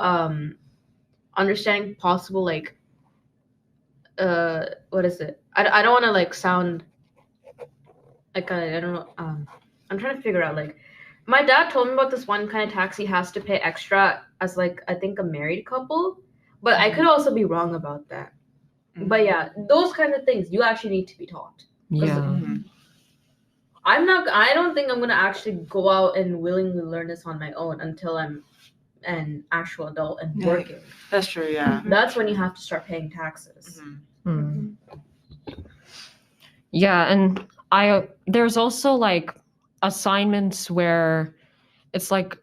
Speaker 2: understanding possible, like, what is it? I don't want to like sound like I don't know. I'm trying to figure out, like, my dad told me about this one kind of tax he has to pay extra as like, I think, a married couple, but I could also be wrong about that. But yeah, those kind of things you actually need to be taught.
Speaker 1: Yeah.
Speaker 2: I don't think I'm gonna actually go out and willingly learn this on my own until I'm an actual adult and working.
Speaker 5: That's true, yeah.
Speaker 2: That's when you have to start paying taxes.
Speaker 1: Yeah, and there's also like assignments where it's like,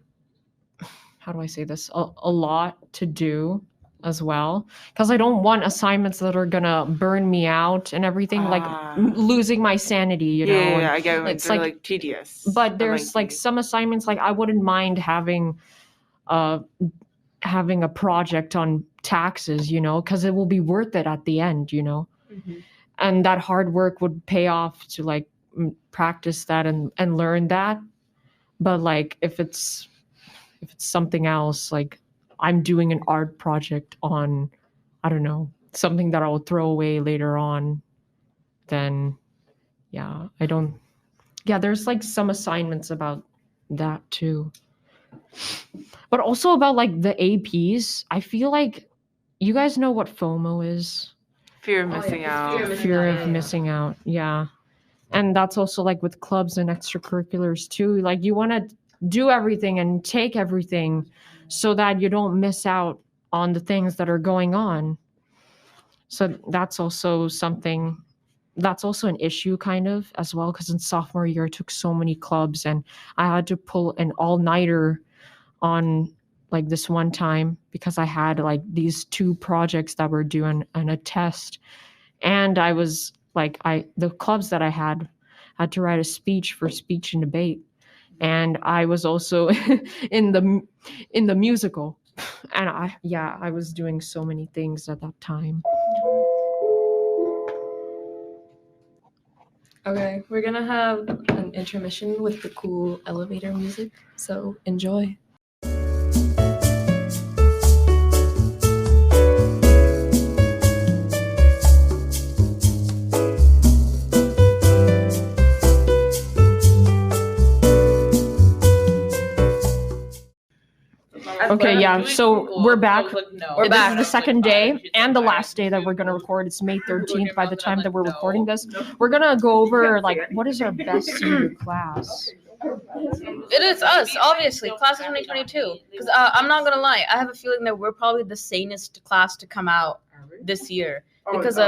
Speaker 1: how do I say this? A lot to do as well, because I don't want assignments that are gonna burn me out and everything, like losing my sanity, you know.
Speaker 5: Yeah, I get it.
Speaker 1: It's
Speaker 5: They're like tedious.
Speaker 1: But there's like some assignments, like I wouldn't mind having a project on taxes, you know, because it will be worth it at the end, you know. And that hard work would pay off to like practice that and learn that. But like if it's something else, like I'm doing an art project on, I don't know, something that I'll throw away later on, then there's like some assignments about that too. But also about like the APs, I feel like you guys know what FOMO is.
Speaker 5: Fear of missing out.
Speaker 1: Fear of missing out, yeah. And that's also like with clubs and extracurriculars too. Like you want to do everything and take everything so that you don't miss out on the things that are going on. So that's also an issue kind of as well, because in sophomore year I took so many clubs and I had to pull an all-nighter on like this one time because I had like these 2 projects that were due and a test. And I was like, the clubs that I had to write a speech for speech and debate. And I was also in the musical. And I was doing so many things at that time.
Speaker 6: Okay, we're gonna have an intermission with the cool elevator music, so enjoy.
Speaker 1: Okay, yeah. So we're back.
Speaker 2: We're
Speaker 1: This
Speaker 2: back.
Speaker 1: is the second day and the last day that we're gonna record. It's May 13th by the time that we're recording this. We're gonna go over like what is our best senior class.
Speaker 2: It is us, obviously, class of 2022. Because I'm not gonna lie, I have a feeling that we're probably the sanest class to come out this year. Because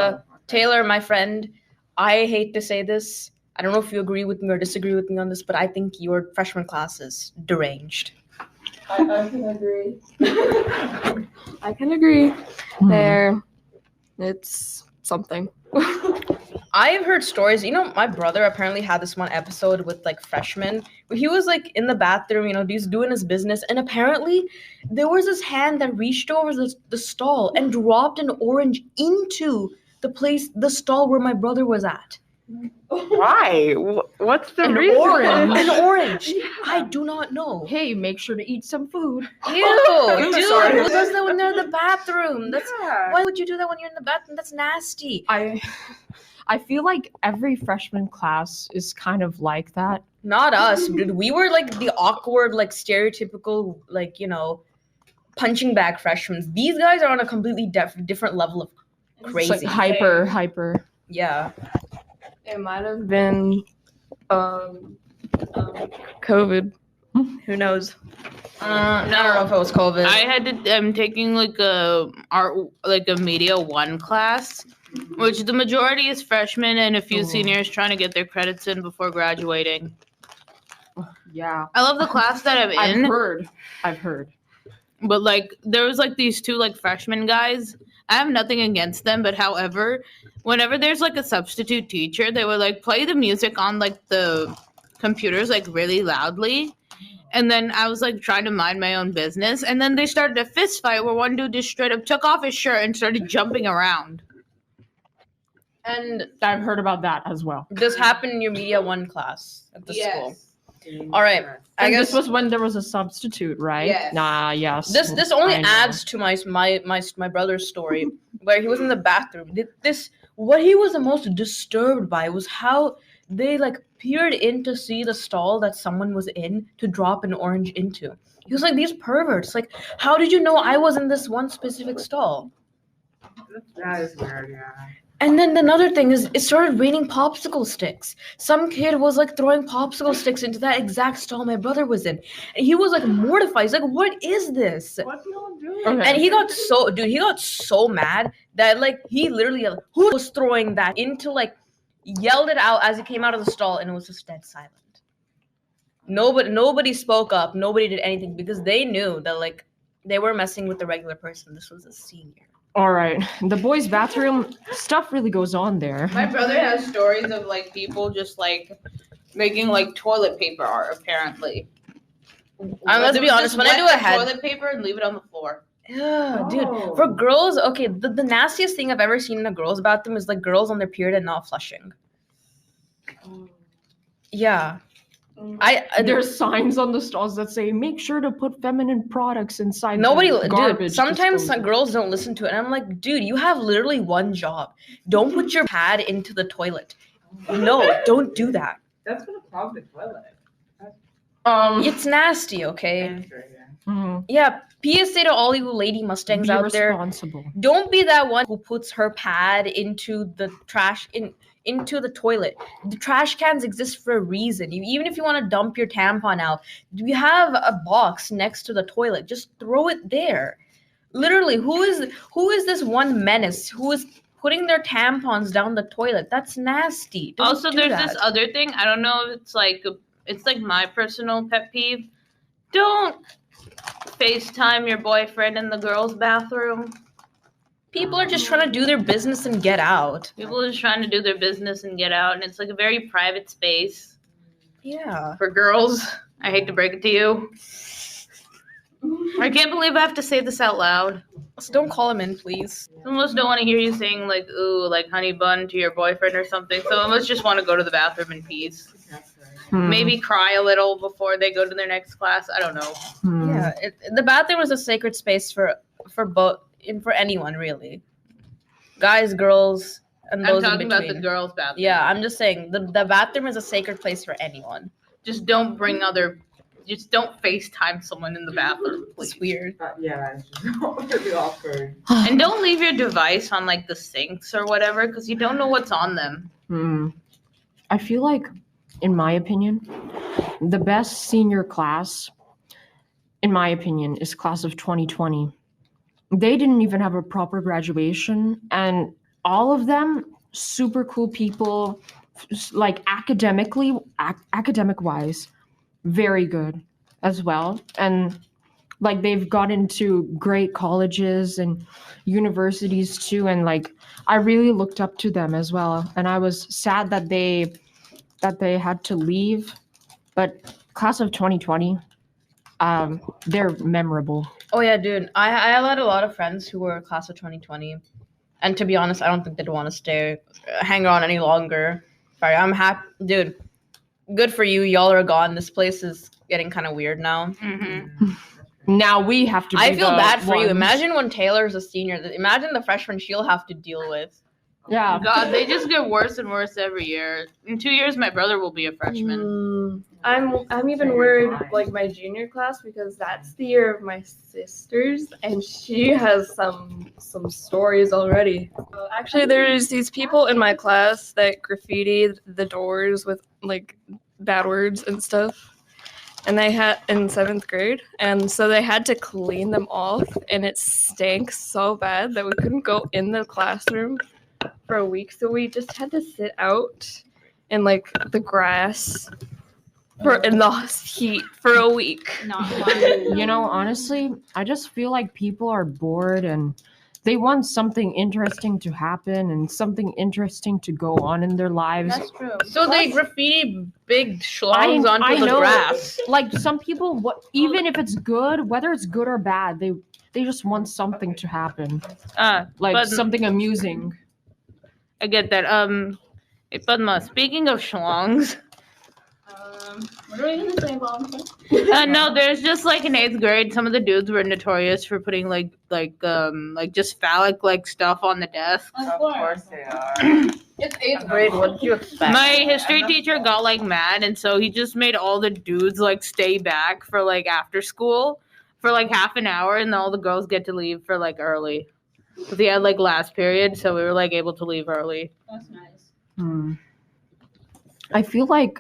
Speaker 2: Taylor, my friend, I hate to say this. I don't know if you agree with me or disagree with me on this, but I think your freshman class is deranged.
Speaker 6: I can agree. I can agree. There, it's something.
Speaker 2: I've heard stories. My brother apparently had this one episode with like freshmen where he was like in the bathroom, he's doing his business, and apparently there was this hand that reached over the stall and dropped an orange into the stall where my brother was at.
Speaker 5: Why? What's the
Speaker 1: An
Speaker 5: reason?
Speaker 1: orange.
Speaker 2: An orange. I do not know.
Speaker 1: Hey, make sure to eat some food.
Speaker 2: Ew, dude, who does that when they're in the bathroom? Why would you do that when you're in the bathroom? That's nasty.
Speaker 1: I feel like every freshman class is kind of like that.
Speaker 2: Not us, dude. We were like the awkward, like stereotypical, like punching bag freshmen. These guys are on a completely different level of crazy.
Speaker 1: It's like hyper.
Speaker 2: Yeah.
Speaker 6: It might have been COVID.
Speaker 2: Who knows? I don't know if it was COVID.
Speaker 4: I'm taking like a media 1 class, which the majority is freshmen and a few seniors trying to get their credits in before graduating.
Speaker 1: Yeah.
Speaker 4: I love the class that I'm in.
Speaker 1: I've heard.
Speaker 4: But like there was like these 2 like freshman guys. I have nothing against them, but however, whenever there's like a substitute teacher, they would like play the music on like the computers like really loudly. And then I was like trying to mind my own business, and then they started a fist fight where one dude just straight up took off his shirt and started jumping around.
Speaker 2: And
Speaker 1: I've heard about that as well.
Speaker 2: this happened in your media 1 class at the school. All right. I
Speaker 1: And
Speaker 2: guess
Speaker 1: this was when there was a substitute, right?
Speaker 3: Yes.
Speaker 1: Yes.
Speaker 2: this only
Speaker 1: I know.
Speaker 2: adds to my brother's story where he was in the bathroom. What he was the most disturbed by was how they like peered in to see the stall that someone was in to drop an orange into. He was like, these perverts, like, how did you know I was in this one specific stall?
Speaker 5: That is weird, yeah.
Speaker 2: And then another thing is, it started raining popsicle sticks. Some kid was like throwing popsicle sticks into that exact stall my brother was in. And he was like mortified. He's like, what is this?
Speaker 5: What do y'all do?
Speaker 1: Okay.
Speaker 2: And he got so mad that like he literally yelled, who was throwing that into like yelled it out as he came out of the stall, and it was just dead silent. Nobody spoke up, nobody did anything because they knew that like they were messing with the regular person. This was a senior.
Speaker 1: All right. The boys' bathroom stuff really goes on there.
Speaker 4: My brother has stories of like people just like making like toilet paper art apparently.
Speaker 2: Let's be honest, when I do a head
Speaker 4: toilet paper and leave it on the floor.
Speaker 2: Yeah, dude.
Speaker 5: Oh.
Speaker 2: For girls, okay, the nastiest thing I've ever seen in a girl's bathroom is like girls on their period and not flushing. Yeah.
Speaker 1: There's signs on the stalls that say, make sure to put feminine products inside.
Speaker 2: Nobody,
Speaker 1: the garbage
Speaker 2: dude, sometimes
Speaker 1: disposal."
Speaker 2: girls don't listen to it. And I'm like, dude, you have literally one job. Don't put your pad into the toilet. No, don't do that.
Speaker 5: That's gonna clog the toilet.
Speaker 2: It's nasty, okay?
Speaker 1: Mhm.
Speaker 2: Yeah, PSA to all you lady Mustangs
Speaker 1: Be
Speaker 2: out there.
Speaker 1: responsible.
Speaker 2: Don't be that one who puts her pad into the trash into the toilet. The trash cans exist for a reason. Even if you want to dump your tampon out, you have a box next to the toilet. Just throw it there. Literally, who is this one menace who is putting their tampons down the toilet? That's nasty. Don't
Speaker 4: Also,
Speaker 2: do
Speaker 4: there's
Speaker 2: that.
Speaker 4: this other thing. I don't know if it's like my personal pet peeve. Don't FaceTime your boyfriend in the girls' bathroom.
Speaker 2: People are just trying to do their business and get out.
Speaker 4: People are just trying to do their business and get out, and it's like a very private space
Speaker 2: Yeah.
Speaker 4: for girls. I hate to break it to you. I can't believe I have to say this out loud.
Speaker 2: So don't call him in, please.
Speaker 4: Some of us don't want to hear you saying like, ooh, like honey bun to your boyfriend or something. Some of us just want to go to the bathroom in peace. Maybe cry a little before they go to their next class. I don't know.
Speaker 2: Yeah, the bathroom is a sacred space for anyone, really. Guys, girls, and
Speaker 4: I'm
Speaker 2: those in
Speaker 4: talking
Speaker 2: between.
Speaker 4: about the girls' bathroom.
Speaker 2: Yeah, I'm just saying the bathroom is a sacred place for anyone.
Speaker 4: Just don't bring other Just don't FaceTime someone in the bathroom, please.
Speaker 2: It's weird.
Speaker 5: Yeah, it's just really awkward.
Speaker 4: And don't leave your device on like the sinks or whatever, because you don't know what's on them.
Speaker 1: I feel like, in my opinion, the best senior class, in my opinion, is class of 2020. They didn't even have a proper graduation, and all of them super cool people, like academic wise, very good as well. And like they've got into great colleges and universities too, and like I really looked up to them as well. And I was sad that they had to leave, but class of 2020, they're memorable.
Speaker 3: Oh yeah, dude. I had a lot of friends who were class of 2020, and to be honest, I don't think they'd want to hang on any longer. Sorry, I'm happy, dude. Good for you. Y'all are gone. This place is getting kind of weird now.
Speaker 4: Mm-hmm.
Speaker 1: Now we have to.
Speaker 3: I feel
Speaker 1: the
Speaker 3: bad for you.
Speaker 1: ones-
Speaker 3: Imagine when Taylor's a senior. Imagine the freshman she'll have to deal with.
Speaker 1: Yeah.
Speaker 4: God, they just get worse and worse every year. In 2 years, my brother will be a freshman.
Speaker 6: I'm even worried like my junior class because that's the year of my sister's and she has some stories already. Actually, there's these people in my class that graffitied the doors with like bad words and stuff. And they had in 7th grade, and so they had to clean them off, and it stank so bad that we couldn't go in the classroom for a week. So we just had to sit out in like the grass in the heat for a week.
Speaker 1: You know, honestly, I just feel like people are bored and they want something interesting to happen and something interesting to go on in their lives.
Speaker 4: That's true.
Speaker 3: So they graffiti big schlongs onto
Speaker 1: I
Speaker 3: the
Speaker 1: know.
Speaker 3: grass.
Speaker 1: Like some people, even if it's good, whether it's good or bad, they just want something to happen, like
Speaker 4: But-
Speaker 1: something amusing.
Speaker 4: I get that. Hey, Padma, speaking of schlongs,
Speaker 7: What are we gonna say about
Speaker 4: no, there's just like in 8th grade, some of the dudes were notorious for putting like just phallic like stuff on the desk.
Speaker 5: Of course they are.
Speaker 3: It's 8th grade. What did you expect?
Speaker 4: My history teacher got like mad, and so he just made all the dudes like stay back for like after school for like half an hour, and all the girls get to leave for like early. Because he had like last period, so we were like able to leave early.
Speaker 7: That's nice.
Speaker 1: I feel like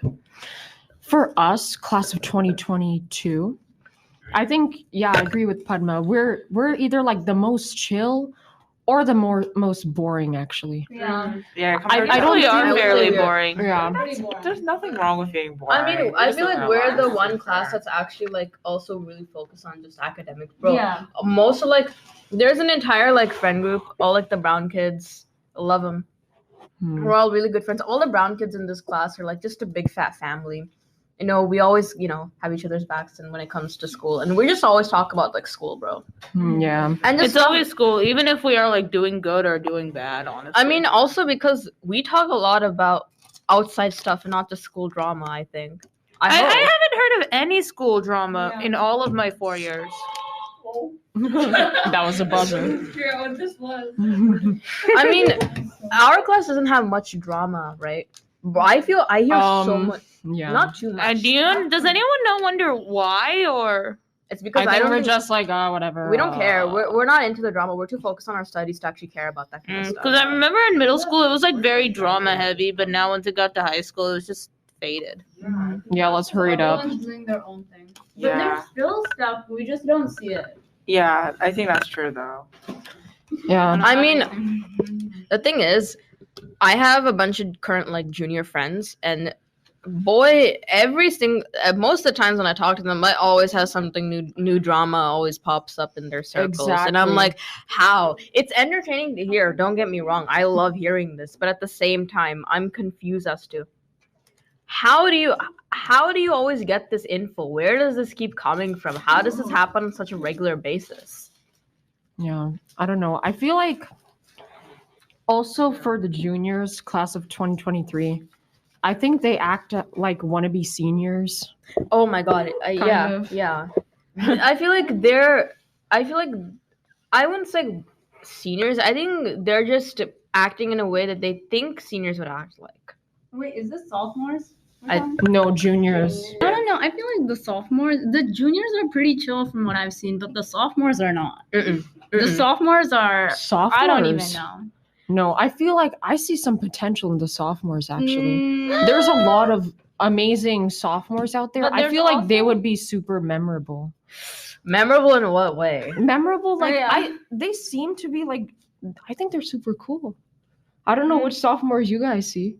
Speaker 1: for us, class of 2022, I think, yeah, I agree with Padma. We're either like the most chill or the most boring, actually.
Speaker 7: Yeah.
Speaker 5: Yeah,
Speaker 1: I don't
Speaker 4: We
Speaker 1: think
Speaker 4: are
Speaker 3: I would
Speaker 4: fairly
Speaker 3: say we are-
Speaker 4: boring.
Speaker 1: Yeah.
Speaker 7: Pretty boring.
Speaker 5: There's nothing wrong with being boring.
Speaker 3: I mean,
Speaker 5: We
Speaker 3: I
Speaker 5: just
Speaker 3: feel
Speaker 5: don't
Speaker 3: like
Speaker 5: know
Speaker 3: we're
Speaker 5: why.
Speaker 3: the one class that's actually like also really focused on just academics, bro.
Speaker 7: Yeah.
Speaker 3: Most of like, there's an entire like friend group, all like the brown kids. I love them. We're all really good friends. All the brown kids in this class are like just a big fat family. You know, we always, have each other's backs and when it comes to school. And we just always talk about like school, bro.
Speaker 1: Yeah.
Speaker 3: And just
Speaker 4: It's always cool, even if we are like doing good or doing bad, honestly.
Speaker 3: I mean, also because we talk a lot about outside stuff and not just school drama, I think.
Speaker 4: I
Speaker 3: hope.
Speaker 4: haven't heard of any school drama
Speaker 7: Yeah.
Speaker 4: in all of my 4 years.
Speaker 1: That was a buzzer.
Speaker 7: Figure out what this was.
Speaker 3: I mean, our class doesn't have much drama, right? But I hear so much.
Speaker 1: Yeah.
Speaker 3: Not too much.
Speaker 4: Does anyone wonder why or?
Speaker 3: It's because
Speaker 1: I think
Speaker 3: don't
Speaker 1: we're
Speaker 3: think-
Speaker 1: just like, whatever.
Speaker 3: we don't care. We're not into the drama. We're too focused on our studies to actually care about that kind of stuff.
Speaker 4: Because I remember in middle school it was like very drama heavy, but now once it got to high school it was just faded.
Speaker 1: Yeah, let's hurry it up.
Speaker 7: Everyone's doing their own thing. But
Speaker 5: Yeah.
Speaker 7: there's still stuff, we just don't see it.
Speaker 5: Yeah, I think that's true though.
Speaker 1: Yeah.
Speaker 3: I mean, the thing is, I have a bunch of current like junior friends, and boy, most of the times when I talk to them, I always have something new drama always pops up in their circles, and I'm
Speaker 1: Exactly.
Speaker 3: like, how? It's entertaining to hear. Don't get me wrong, I love hearing this, but at the same time, I'm confused as to how do you always get this info? Where does this keep coming from? How does this happen on such a regular basis?
Speaker 1: Yeah. I don't know. I feel like also for the juniors, class of 2023, I think they act like wannabe seniors.
Speaker 3: Oh my god!
Speaker 1: Kind of.
Speaker 3: Yeah. I feel like I wouldn't say seniors. I think they're just acting in a way that they think seniors would act like.
Speaker 7: Wait, is this sophomores?
Speaker 3: I-
Speaker 1: No, juniors.
Speaker 7: No, don't know. I feel like the juniors are pretty chill from what I've seen, but the sophomores are not. The sophomores are.
Speaker 1: Sophomores.
Speaker 7: I don't even know.
Speaker 1: No, I feel like I see some potential in the sophomores actually.
Speaker 7: Mm,
Speaker 1: There's a lot of amazing sophomores out there.
Speaker 7: But
Speaker 1: I
Speaker 7: there's
Speaker 1: feel like they
Speaker 7: also-
Speaker 1: would be super memorable.
Speaker 2: Memorable in what way?
Speaker 1: Memorable, like
Speaker 7: Yeah.
Speaker 1: they seem to be like, I think they're super cool. I don't know which sophomores you guys see.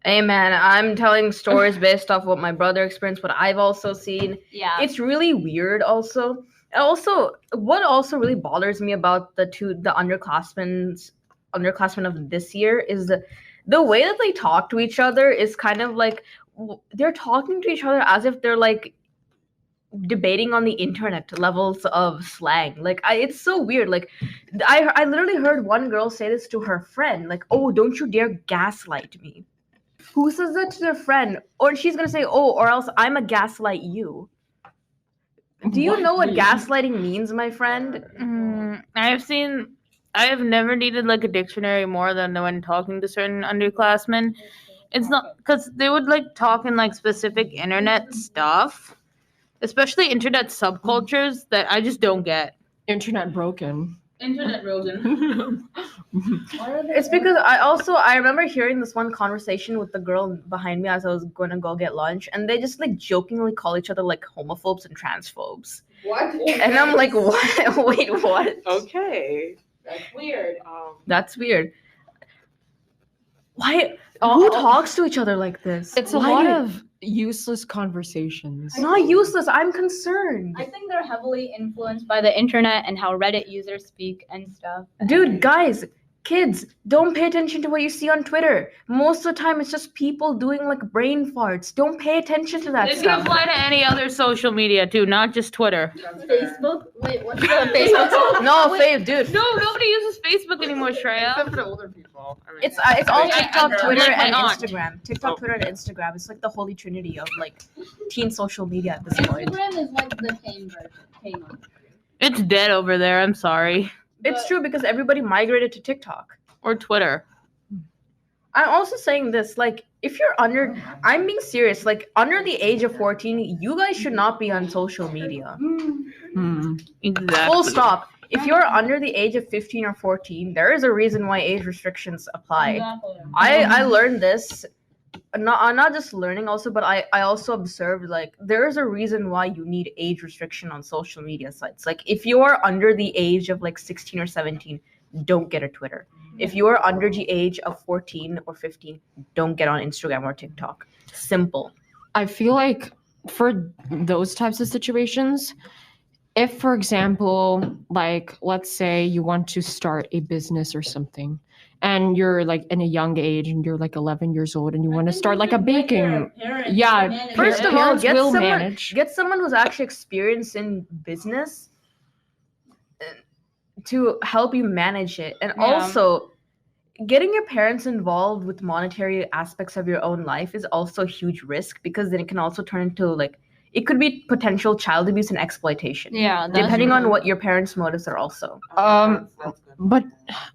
Speaker 2: Hey man, I'm telling stories based off what my brother experienced, what I've also seen.
Speaker 7: yeah.
Speaker 2: It's really weird also. Also, what also really bothers me about the underclassmen of this year is the way that they talk to each other is kind of like they're talking to each other as if they're like debating on the internet levels of slang. Like it's so weird. Like I literally heard one girl say this to her friend, like, "Oh, don't you dare gaslight me." Who says that to their friend? Or she's gonna say, "Oh, or else I'm a gaslight you." Do you know what gaslighting means, my friend?
Speaker 4: I have never needed like a dictionary more than when talking to certain underclassmen. It's not because they would like talk in like specific internet stuff, especially internet subcultures that I just don't get.
Speaker 1: Internet broken.
Speaker 7: Internet Rogan.
Speaker 2: It's because I remember hearing this one conversation with the girl behind me as I was gonna go get lunch, and they just like jokingly call each other like homophobes and transphobes.
Speaker 3: What?
Speaker 2: And I'm like, what? Wait, what?
Speaker 5: Okay.
Speaker 3: That's weird.
Speaker 2: That's weird. Why? Who talks to each other like this?
Speaker 1: It's a
Speaker 2: Why
Speaker 1: lot
Speaker 2: do-
Speaker 1: of useless conversations.
Speaker 2: It's not useless. I'm concerned.
Speaker 7: I think they're heavily influenced by the internet and how Reddit users speak and stuff.
Speaker 2: Dude, guys, kids, don't pay attention to what you see on Twitter. Most of the time, it's just people doing like brain farts. Don't pay attention to that
Speaker 4: This can
Speaker 2: stuff.
Speaker 4: apply to any other social media too, not just Twitter.
Speaker 7: Facebook? Wait, what's the Facebook?
Speaker 2: No, Faith, dude.
Speaker 4: No, nobody uses Facebook anymore, Shreya.
Speaker 5: Except for the older people. I mean,
Speaker 2: It's all
Speaker 4: I-
Speaker 2: TikTok,
Speaker 4: I-
Speaker 2: Twitter,
Speaker 4: like my
Speaker 2: and
Speaker 4: aunt.
Speaker 2: Instagram. TikTok, Twitter, and Instagram. It's like the holy trinity of like teen social media at this point.
Speaker 7: Instagram is like the tame version.
Speaker 4: It's dead over there. I'm sorry.
Speaker 2: It's true because everybody migrated to TikTok.
Speaker 4: Or Twitter.
Speaker 2: I'm also saying this, like, if you're I'm being serious, like, under the age of 14, you guys should not be on social media.
Speaker 4: Exactly.
Speaker 2: Full stop. If you're under the age of 15 or 14, there is a reason why age restrictions apply. I learned this. I'm not just learning also, but I also observed like there is a reason why you need age restriction on social media sites. Like if you are under the age of like 16 or 17, don't get a Twitter. If you are under the age of 14 or 15, don't get on Instagram or TikTok. Simple.
Speaker 1: I feel like for those types of situations, if, for example, like, let's say you want to start a business or something, and you're like in a young age and you're like 11 years old and you want to start like a baking. Yeah.
Speaker 2: First of all,
Speaker 1: parents
Speaker 2: get
Speaker 1: will
Speaker 2: someone
Speaker 1: manage.
Speaker 2: get someone who's actually experienced in business to help you manage it. And
Speaker 7: Yeah.
Speaker 2: also, getting your parents involved with monetary aspects of your own life is also a huge risk because then it can also turn into like it could be potential child abuse and exploitation.
Speaker 7: Yeah,
Speaker 2: Depending on what your parents' motives are also.
Speaker 5: That's good.
Speaker 1: But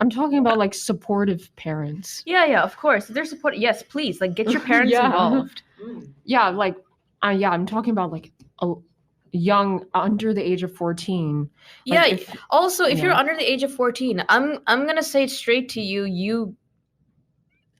Speaker 1: I'm talking about like supportive parents.
Speaker 2: Yeah, of course. If they're support, yes, please, like get your parents
Speaker 1: Yeah.
Speaker 2: involved.
Speaker 1: Yeah, like I'm talking about like a young under the age of 14.
Speaker 2: Yeah.
Speaker 1: Like, if-
Speaker 2: Also, if you're
Speaker 1: Yeah.
Speaker 2: under the age of 14, I'm gonna say it straight to you.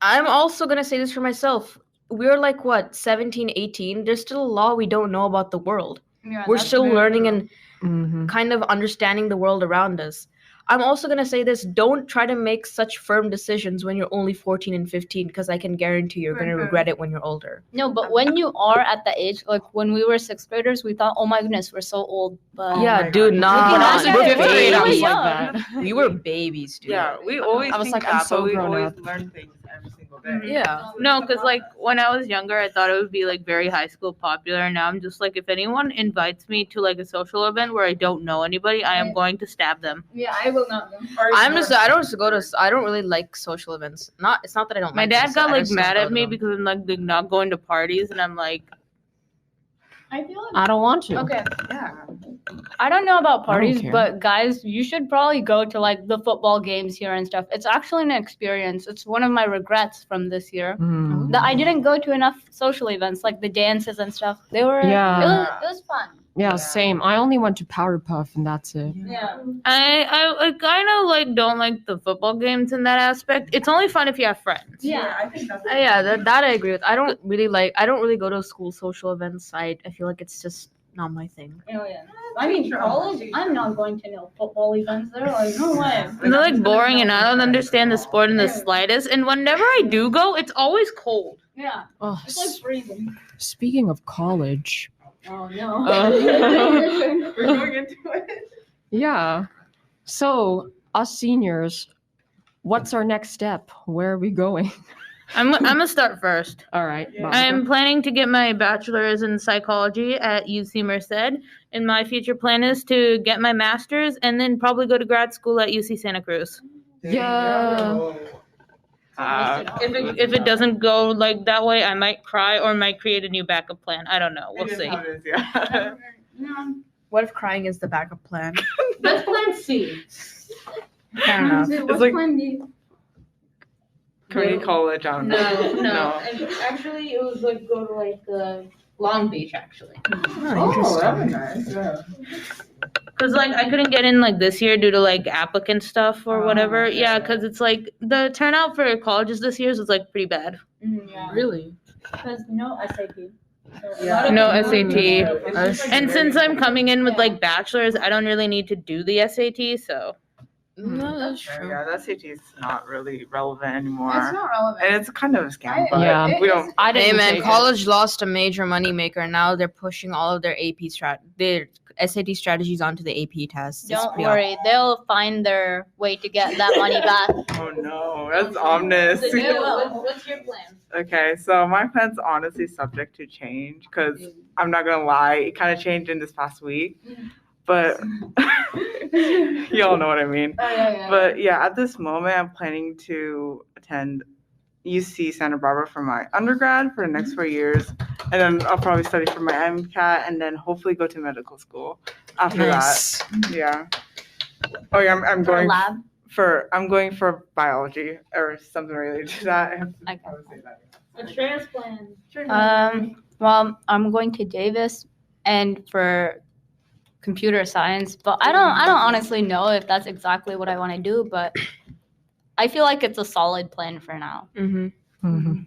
Speaker 2: I'm also gonna say this for myself. We're like what, 17, 18? There's still a lot we don't know about the world. We're still learning and
Speaker 1: Mhm.
Speaker 2: kind of understanding the world around us. I'm also gonna say this: don't try to make such firm decisions when you're only 14 and 15, because I can guarantee you're gonna regret it when you're older.
Speaker 7: No, but when you are at the age, like when we were sixth graders, we thought, oh my goodness, we're so old. But
Speaker 2: Yeah,
Speaker 5: my
Speaker 2: dude,
Speaker 5: God.
Speaker 2: nah.
Speaker 7: Looking
Speaker 1: I was in
Speaker 7: back at
Speaker 1: fifth
Speaker 7: it,
Speaker 1: grade, I
Speaker 7: we're
Speaker 1: was
Speaker 7: young.
Speaker 1: like that.
Speaker 2: We were babies, dude.
Speaker 5: Yeah, we always
Speaker 1: I was
Speaker 5: think
Speaker 1: like, I'm
Speaker 5: that,
Speaker 1: so
Speaker 5: but we
Speaker 1: grown
Speaker 5: always
Speaker 1: up.
Speaker 5: learn things every single day.
Speaker 2: Yeah.
Speaker 4: No, because like when I was younger, I thought it would be like very high school popular. And now I'm just like, if anyone invites me to like a social event where I don't know anybody, I am going to stab them.
Speaker 7: Yeah, I will not go.
Speaker 2: I don't really like social events. It's not that I don't
Speaker 4: My
Speaker 2: like
Speaker 4: dad
Speaker 2: them,
Speaker 4: got
Speaker 2: I
Speaker 4: like
Speaker 2: just don't
Speaker 4: mad
Speaker 2: go
Speaker 4: at
Speaker 2: to
Speaker 4: me
Speaker 2: them.
Speaker 4: because I'm like not going to parties, and I'm like,
Speaker 7: I feel like
Speaker 1: I don't want to.
Speaker 7: okay.
Speaker 5: Yeah.
Speaker 7: I don't know about parties,
Speaker 1: care.
Speaker 7: but guys, you should probably go to like the football games here and stuff. It's actually an experience. It's one of my regrets from this year
Speaker 1: Mm.
Speaker 7: that I didn't go to enough social events like the dances and stuff. They were
Speaker 1: Yeah.
Speaker 7: it was fun.
Speaker 1: Yeah, same. I only went to Powerpuff and that's it.
Speaker 7: Yeah.
Speaker 4: I kind of like don't like the football games in that aspect. It's only fun if you have friends.
Speaker 7: Yeah.
Speaker 5: I think that's
Speaker 3: That I agree with. I don't really go to school social events. I feel like it's just not my thing.
Speaker 7: Oh yeah. I mean, college. I'm not going to no football events. They're like, no way.
Speaker 4: They're like boring, and I don't understand the sport in the slightest. And whenever I do go, it's always cold.
Speaker 7: Yeah.
Speaker 1: Oh,
Speaker 7: It's like freezing.
Speaker 1: speaking of college,
Speaker 7: Oh no.
Speaker 5: We're going into it.
Speaker 1: yeah. So us seniors, what's our next step? Where are we going?
Speaker 4: I'm gonna start first.
Speaker 1: All right.
Speaker 5: Yeah.
Speaker 1: Bhavika.
Speaker 4: I'm planning to get my bachelor's in psychology at UC Merced, and my future plan is to get my master's and then probably go to grad school at UC Santa Cruz.
Speaker 1: Yeah.
Speaker 4: If it doesn't go like that way, I might cry or might create a new backup plan. I don't know. We'll see.
Speaker 5: Yeah.
Speaker 3: What if crying is the backup plan?
Speaker 7: That's plan C.
Speaker 3: Fair enough.
Speaker 7: What's
Speaker 5: like-
Speaker 7: plan D?
Speaker 5: Community college. I don't know.
Speaker 4: No. Actually, it was like go to like Long Beach actually.
Speaker 5: Oh, that was nice. Yeah.
Speaker 4: Cause like I couldn't get in like this year due to like applicant stuff or
Speaker 5: Oh,
Speaker 4: whatever.
Speaker 5: okay.
Speaker 4: Yeah, cause it's like the turnout for colleges this year was like pretty bad.
Speaker 7: Yeah.
Speaker 3: Really?
Speaker 7: Because no SAT.
Speaker 3: Yeah.
Speaker 4: No SAT. And since I'm coming in with like bachelor's, I don't really need to do the SAT. So
Speaker 3: No, that's true.
Speaker 5: Yeah, that SAT is not really relevant anymore.
Speaker 7: It's not relevant.
Speaker 5: And it's kind of a scam, but
Speaker 1: Yeah.
Speaker 5: we don't.
Speaker 1: I didn't
Speaker 3: Hey man,
Speaker 1: take it.
Speaker 3: college lost a major moneymaker. Now they're pushing all of their their SAT strategies onto the AP tests. It's
Speaker 7: Don't
Speaker 3: pretty
Speaker 7: worry, they'll find their way to get that money back.
Speaker 5: Oh no, that's ominous.
Speaker 4: what's your plan?
Speaker 5: Okay, so my plan's honestly subject to change because I'm not gonna lie, it kind of changed in this past week, but y'all know what I mean. But yeah, at this moment, I'm planning to attend UC Santa Barbara for my undergrad for the next 4 years, and then I'll probably study for my MCAT, and then hopefully go to medical school after
Speaker 3: Nice.
Speaker 5: that. Yeah. Oh yeah, I'm
Speaker 7: For a
Speaker 5: going
Speaker 7: lab.
Speaker 5: I'm going for biology or something related to that.
Speaker 7: Okay.
Speaker 5: I would say that.
Speaker 4: A transplant.
Speaker 7: Well, I'm going to Davis and for computer science, but I don't honestly know if that's exactly what I want to do, but I feel like it's a solid plan for now.
Speaker 3: Mm-hmm.
Speaker 1: Mhm.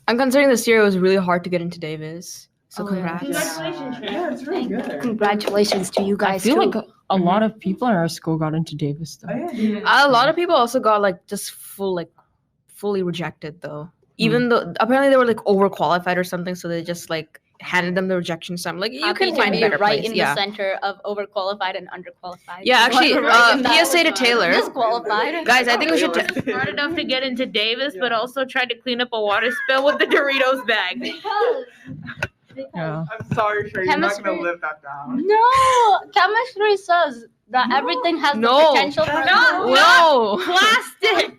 Speaker 3: I'm considering this year it was really hard to get into Davis. So
Speaker 7: Oh, yeah.
Speaker 3: congrats.
Speaker 4: Congratulations, Trent.
Speaker 5: Yeah, it's really good.
Speaker 7: Congratulations to you
Speaker 1: I
Speaker 7: guys
Speaker 1: feel
Speaker 7: too.
Speaker 1: like a lot of people in our school got into Davis though.
Speaker 5: Oh, yeah.
Speaker 3: A lot of people also got like just fully rejected though. Even though apparently they were like overqualified or something, so they just like handed them the rejection. So I'm like, you
Speaker 7: Happy
Speaker 3: can
Speaker 7: to
Speaker 3: find a
Speaker 7: be
Speaker 3: better
Speaker 7: right
Speaker 3: place.
Speaker 7: in
Speaker 3: Yeah.
Speaker 7: the center of overqualified and underqualified.
Speaker 3: Yeah, actually,
Speaker 7: Right in that
Speaker 3: PSA to Taylor.
Speaker 7: disqualified.
Speaker 3: Guys, I think we should.
Speaker 4: Smart enough to get into Davis, but also tried to clean up a water spill with the Doritos bag.
Speaker 1: Yeah.
Speaker 5: I'm sorry, Trey. You're not gonna
Speaker 7: Chemistry-
Speaker 5: live that down.
Speaker 7: No, chemistry says that everything has
Speaker 3: No.
Speaker 7: the potential for
Speaker 4: No.
Speaker 3: No.
Speaker 4: Plastic!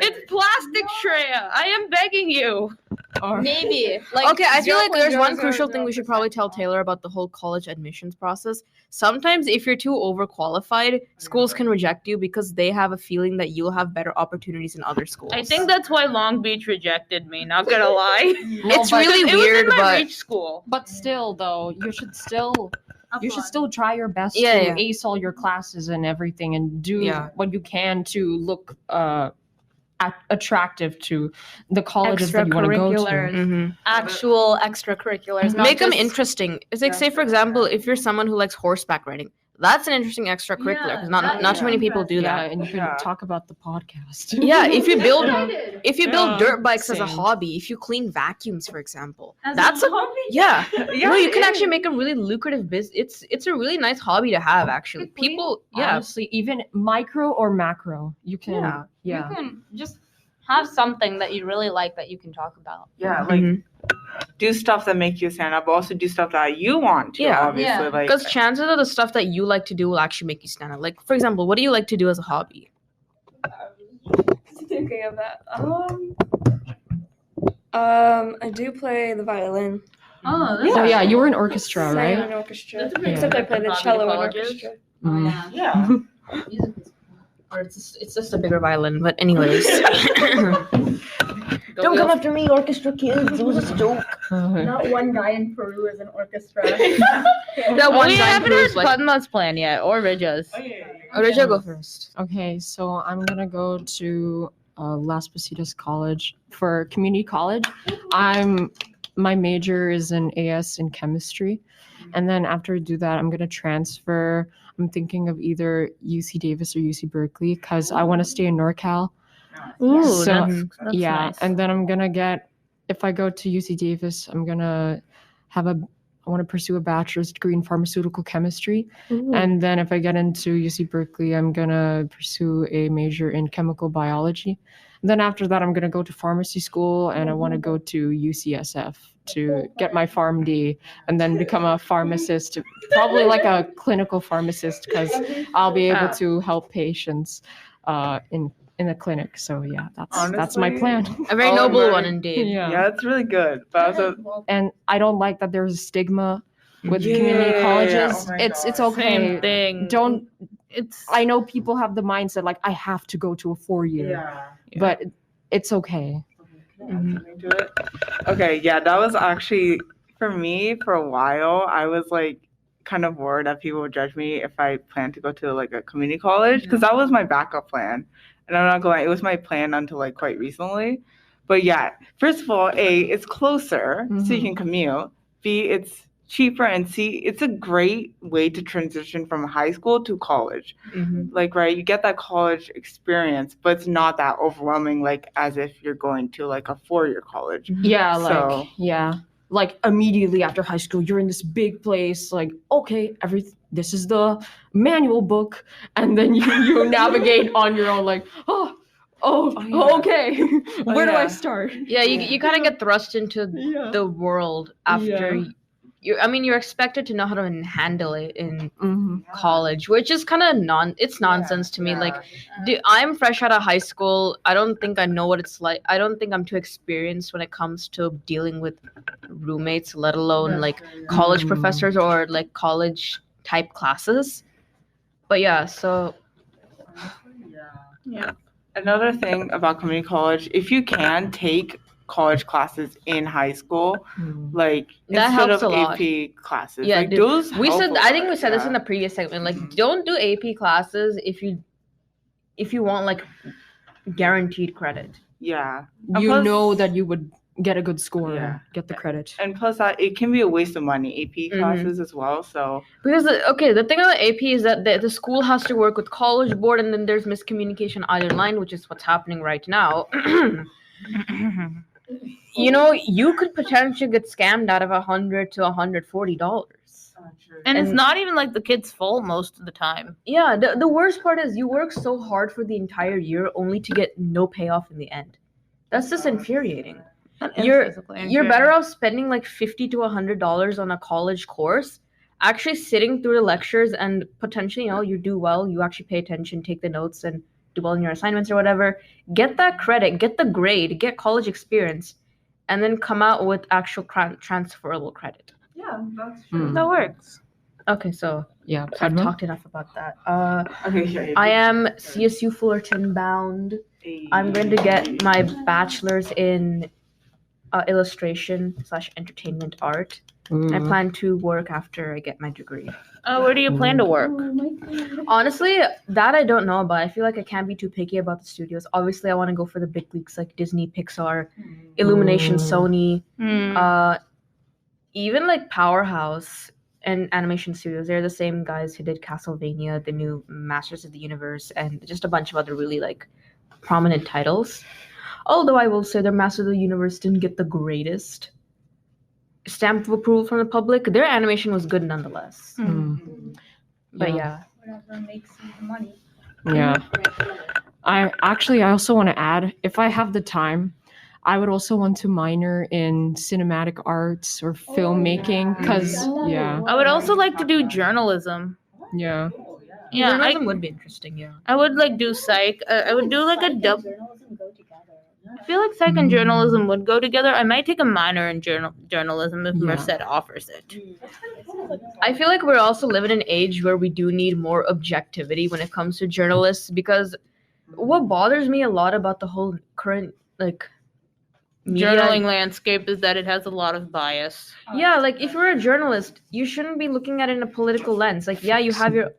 Speaker 4: It's plastic, Shreya. I am begging you.
Speaker 1: Or-
Speaker 7: maybe. Like
Speaker 3: Okay, I feel like there's one
Speaker 7: 0.00000%.
Speaker 3: crucial thing we should probably tell Taylor about the whole college admissions process. Sometimes if you're too overqualified, schools can reject you because they have a feeling that you'll have better opportunities in other schools.
Speaker 4: I think that's why Long Beach rejected me, not gonna lie.
Speaker 3: it's
Speaker 1: but
Speaker 3: really
Speaker 4: It was
Speaker 3: weird,
Speaker 4: in my
Speaker 3: but
Speaker 4: reach school.
Speaker 1: But still, though, you should still try your best
Speaker 3: Yeah,
Speaker 1: to
Speaker 3: yeah.
Speaker 1: ace all your classes and everything, and do
Speaker 3: Yeah.
Speaker 1: what you can to look attractive to the colleges that you want to go to.
Speaker 7: Extracurriculars.
Speaker 3: Mhm.
Speaker 7: Actual extracurriculars. not
Speaker 3: Make them
Speaker 7: just-
Speaker 3: interesting. It's like, say for example, if you're someone who likes horseback riding, that's an interesting extracurricular
Speaker 7: Yeah,
Speaker 3: because
Speaker 7: that
Speaker 3: not
Speaker 7: is
Speaker 3: too many people do
Speaker 1: Yeah,
Speaker 3: that.
Speaker 1: and you can
Speaker 5: Yeah.
Speaker 1: talk about the podcast.
Speaker 3: Yeah, if you build
Speaker 1: Yeah,
Speaker 3: dirt bikes as a
Speaker 1: same.
Speaker 3: hobby, if you clean vacuums, for example,
Speaker 7: As
Speaker 3: that's
Speaker 7: a
Speaker 3: a
Speaker 7: hobby?
Speaker 3: yeah.
Speaker 5: Yeah,
Speaker 3: No, you
Speaker 5: it
Speaker 3: can actually
Speaker 5: is.
Speaker 3: make a really lucrative business. It's a really nice hobby to have. Actually, people, yeah,
Speaker 1: Honestly, even micro or macro, you can.
Speaker 3: Yeah.
Speaker 1: Yeah.
Speaker 7: You can just have something that you really like that you can talk about.
Speaker 5: Yeah, like
Speaker 3: Mhm.
Speaker 5: do stuff that make you stand up, but also do stuff that you want to.
Speaker 3: Yeah.
Speaker 5: Obviously,
Speaker 7: Yeah.
Speaker 5: like
Speaker 3: because chances are the stuff that you like to do will actually make you stand out. Like, for example, what do you like to do as a hobby?
Speaker 6: Thinking of that. I do play the violin.
Speaker 3: Oh,
Speaker 1: Oh yeah, you were in orchestra,
Speaker 6: Sang in
Speaker 1: right?
Speaker 6: an orchestra.
Speaker 3: That's a pretty
Speaker 6: Except I
Speaker 3: good
Speaker 6: played the
Speaker 3: comedy
Speaker 6: cello in
Speaker 3: colleges.
Speaker 6: orchestra.
Speaker 1: Mm.
Speaker 5: Yeah.
Speaker 2: Or it's just a bigger violin. But anyways, don't come after me, orchestra kids. It was just a joke.
Speaker 8: Not one guy in Peru is an orchestra.
Speaker 2: That one
Speaker 4: We
Speaker 2: guy
Speaker 4: haven't
Speaker 2: who's
Speaker 4: heard
Speaker 2: like,
Speaker 4: Padma's plan yet, or Rija's.
Speaker 2: Original, go first.
Speaker 1: Okay, so I'm gonna go to Las Positas College for community college. My major is in AS in chemistry, and then after I do that, I'm gonna transfer. I'm thinking of either UC Davis or UC Berkeley because I want to stay in NorCal.
Speaker 4: Ooh,
Speaker 1: So,
Speaker 4: that's
Speaker 1: yeah,
Speaker 4: nice.
Speaker 1: and then I'm gonna get. If I go to UC Davis, I'm gonna have a. I want to pursue a bachelor's degree in pharmaceutical chemistry. And then if I get into UC Berkeley, I'm going to pursue a major in chemical biology. And then after that, I'm going to go to pharmacy school and I want to go to UCSF to get my PharmD and then become a pharmacist, probably like a clinical pharmacist because I'll be able to help patients in a clinic. So yeah, that's my
Speaker 5: Honestly,
Speaker 1: plan.
Speaker 2: A very
Speaker 5: Oh,
Speaker 2: noble
Speaker 5: very-
Speaker 2: one indeed.
Speaker 5: Yeah, it's really good. But also,
Speaker 1: And I don't like that there's a stigma with
Speaker 5: Yeah,
Speaker 1: community
Speaker 5: yeah,
Speaker 1: colleges.
Speaker 5: oh my
Speaker 1: It's
Speaker 5: God.
Speaker 1: okay.
Speaker 4: Same thing.
Speaker 1: Don't
Speaker 4: It's
Speaker 1: I know people have the mindset like I have to go to a 4-year,
Speaker 5: yeah.
Speaker 1: but it's okay.
Speaker 5: Do it. Okay, yeah, that was actually for me for a while. I was like kind of worried that people would judge me if I planned to go to like a community college because that was my backup plan. And I'm not going. It was my plan until like quite recently. But yeah, first of all, A, it's closer so you can commute. B, it's cheaper, and C, it's a great way to transition from high school to college. Like, right, you get that college experience, but it's not that overwhelming like as if you're going to like a 4-year college.
Speaker 1: Yeah,
Speaker 5: So-
Speaker 1: like immediately after high school, you're in this big place. Like, okay, this is the manual book, and then you navigate on your own. Like,
Speaker 5: yeah.
Speaker 1: okay, where do I
Speaker 5: yeah.
Speaker 1: start?
Speaker 2: Yeah, you kind of get thrust into
Speaker 1: Yeah.
Speaker 2: the world after you're expected to know how to handle it in college, which is kind of it's nonsense to me. Like, I'm fresh out of high school. I don't think I know what it's like. I don't think I'm too experienced when it comes to dealing with roommates, let alone like college professors or like college type classes. But yeah, so
Speaker 5: Yeah. Another thing about community college, if you can take college classes in high school, like
Speaker 2: That
Speaker 5: instead
Speaker 2: helps
Speaker 5: of
Speaker 2: a lot.
Speaker 5: AP classes,
Speaker 2: Yeah,
Speaker 5: like
Speaker 2: dude.
Speaker 5: those.
Speaker 2: we
Speaker 5: help
Speaker 2: said
Speaker 5: a
Speaker 2: I think
Speaker 5: lot,
Speaker 2: we said this in
Speaker 5: yeah.
Speaker 2: the previous segment. Like, don't do AP classes if you want like guaranteed credit.
Speaker 5: Yeah. And
Speaker 1: You
Speaker 5: plus-
Speaker 1: know that you would get a good score
Speaker 5: Yeah.
Speaker 1: and get the credit.
Speaker 5: And plus, that it can be a waste of money, AP classes as well. So
Speaker 2: Because the thing about AP is that the school has to work with college board, and then there's miscommunication either line, which is what's happening right now. You know, you could potentially get scammed out of $100 to $140.
Speaker 4: and it's
Speaker 2: And-
Speaker 4: not even like the kid's fault most of the time.
Speaker 2: Yeah, the worst part is you work so hard for the entire year only to get no payoff in the end. That's just infuriating. You're better off spending like $50 to $100 on a college course, actually sitting through the lectures and potentially, you do well, you actually pay attention, take the notes, and do well in your assignments or whatever. Get that credit, get the grade, get college experience, and then come out with actual transferable credit.
Speaker 5: yeah, that's true.
Speaker 4: That works.
Speaker 2: Okay, so
Speaker 1: Yeah,
Speaker 2: I've
Speaker 1: Padma?
Speaker 2: talked enough about that.
Speaker 5: Okay, yeah.
Speaker 2: I am CSU Fullerton bound. I'm going to get my bachelor's in illustration/entertainment art. I plan to work after I get my degree.
Speaker 4: Where do you plan to work?
Speaker 2: Honestly, that I don't know, but I feel like I can't be too picky about the studios. Obviously, I want to go for the big leagues like Disney, Pixar, Illumination, Sony, even like Powerhouse and Animation Studios. They're the same guys who did Castlevania, the new Masters of the Universe, and just a bunch of other really like prominent titles. Although I will say their Masters of the Universe didn't get the greatest stamp of approval from the public, their animation was good nonetheless. But yeah.
Speaker 8: Whatever makes you the money.
Speaker 1: Yeah. I also want to add, if I have the time, I would also want to minor in cinematic arts or filmmaking because
Speaker 4: I would also like to do journalism.
Speaker 1: yeah.
Speaker 4: Yeah,
Speaker 2: Journalism would be interesting, yeah.
Speaker 4: I would like do psych. I would do like a
Speaker 8: Psych and journalism go together.
Speaker 4: feel like psych and journalism would go together. I might take a minor in journalism if
Speaker 1: Yeah.
Speaker 4: Merced offers it.
Speaker 2: I feel like we're also living in an age where we do need more objectivity when it comes to journalists, because what bothers me a lot about the whole current media,
Speaker 4: Journaling landscape is that it has a lot of bias.
Speaker 2: yeah, like if you're a journalist, you shouldn't be looking at it in a political lens. Like, yeah, you have your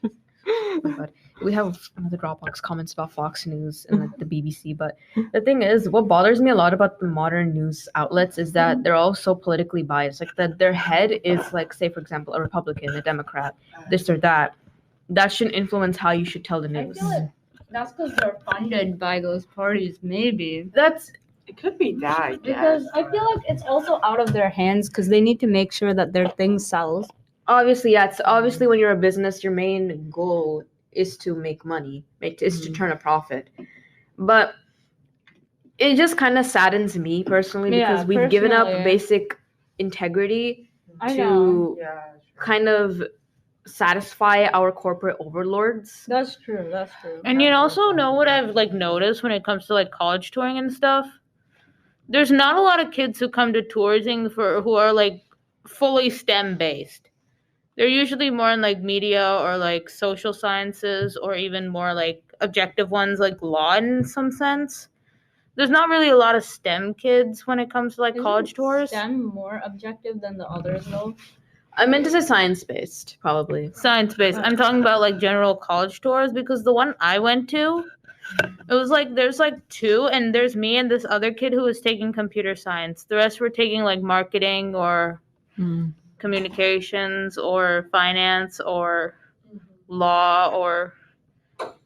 Speaker 2: oh my God. We have another Dropbox comments about Fox News and like the BBC, but the thing is, what bothers me a lot about the modern news outlets is that they're all so politically biased. Like that their head is like, say for example, a Republican, a Democrat, this or that. That shouldn't influence how you should tell the
Speaker 7: I
Speaker 2: news.
Speaker 7: feel like that's because they're funded by those parties, maybe.
Speaker 2: That's
Speaker 5: It could be that, I guess.
Speaker 7: Because I feel like it's also out of their hands because they need to make sure that their thing sells.
Speaker 2: obviously, yeah, it's obviously when you're a business, your main goal is to make money, is to turn a profit. But it just kind of saddens me personally because
Speaker 7: Yeah,
Speaker 2: we've given up
Speaker 7: personally.
Speaker 2: basic integrity
Speaker 7: I
Speaker 2: to
Speaker 7: know.
Speaker 5: Yeah.
Speaker 2: kind of satisfy our corporate overlords.
Speaker 7: That's true. That's true.
Speaker 4: And you also know what I've like noticed when it comes to like college touring and stuff? There's not a lot of kids who come to tourism who are like fully STEM based. They're usually more in like media or like social sciences or even more like objective ones like law in some sense. There's not really a lot of STEM kids when it comes to like college tours.
Speaker 7: STEM more objective than the others, though.
Speaker 2: I meant to say science-based, probably.
Speaker 4: Science based. I'm talking about like general college tours because the one I went to, it was like there's like two, and there's me and this other kid who was taking computer science. The rest were taking like marketing or communications or finance or law or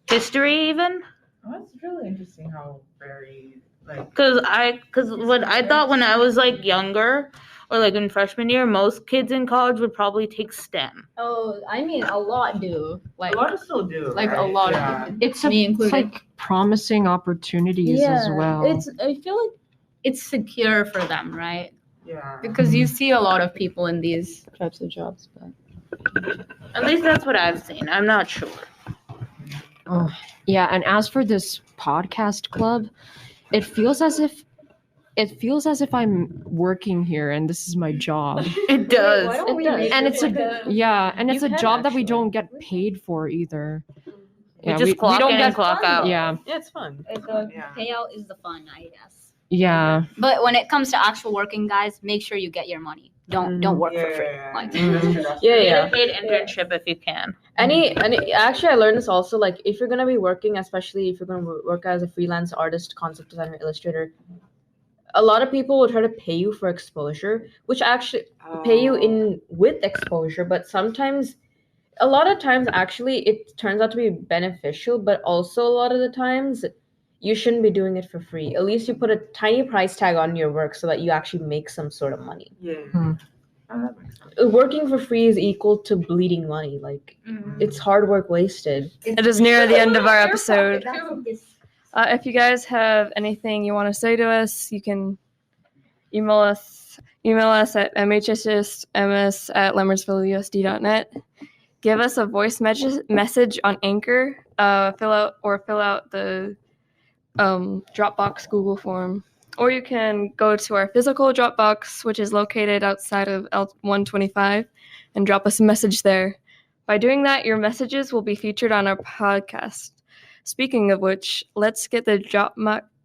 Speaker 4: history even.
Speaker 5: Oh, that's really interesting how very like
Speaker 4: Because what I thought when I was like younger or like in freshman year, most kids in college would probably take STEM.
Speaker 7: Oh, I mean, a lot do. Like,
Speaker 5: a lot of still do.
Speaker 7: like a
Speaker 5: right?
Speaker 7: lot
Speaker 5: Yeah.
Speaker 7: of
Speaker 1: It's
Speaker 7: me
Speaker 1: it's
Speaker 7: included.
Speaker 1: like promising opportunities as well.
Speaker 7: I feel like it's secure for them, right?
Speaker 5: Yeah.
Speaker 7: Because you see a lot of people in these types of jobs. But
Speaker 4: At least that's what I've seen. I'm not sure.
Speaker 1: Oh, yeah, and as for this podcast club, it feels as if I'm working here and this is my job.
Speaker 4: It does.
Speaker 1: And it's a
Speaker 2: can
Speaker 1: job that we
Speaker 2: actually.
Speaker 1: don't get paid for either.
Speaker 4: We just clock
Speaker 1: don't
Speaker 4: in and
Speaker 1: get
Speaker 4: clock out.
Speaker 1: Yeah.
Speaker 2: Yeah, it's fun.
Speaker 7: the
Speaker 5: Yeah.
Speaker 7: payout is the fun, I guess.
Speaker 1: Yeah.
Speaker 7: But when it comes to actual working guys, make sure you get your money. Don't work for free. Like,
Speaker 2: Yeah,
Speaker 4: Get
Speaker 2: yeah.
Speaker 4: a paid internship if you can.
Speaker 2: Any actually I learned this also, like if you're gonna be working, especially if you're gonna work as a freelance artist, concept designer, illustrator, a lot of people will try to pay you for exposure, which actually pay you in with exposure, but sometimes a lot of times actually it turns out to be beneficial, but also a lot of the times you shouldn't be doing it for free. At least you put a tiny price tag on your work so that you actually make some sort of money.
Speaker 5: Yeah.
Speaker 1: Hmm.
Speaker 5: Oh, that makes sense.
Speaker 2: Working for free is equal to bleeding money. Like it's hard work wasted.
Speaker 6: It is near the end of our episode. If you guys have anything you want to say to us, you can email us at mhsms@lemmersvilleusd.net. Give us a voice message on Anchor. Fill out the Dropbox Google form. Or you can go to our physical Dropbox, which is located outside of L125, and drop us a message there. By doing that, your messages will be featured on our podcast. Speaking of which, let's get the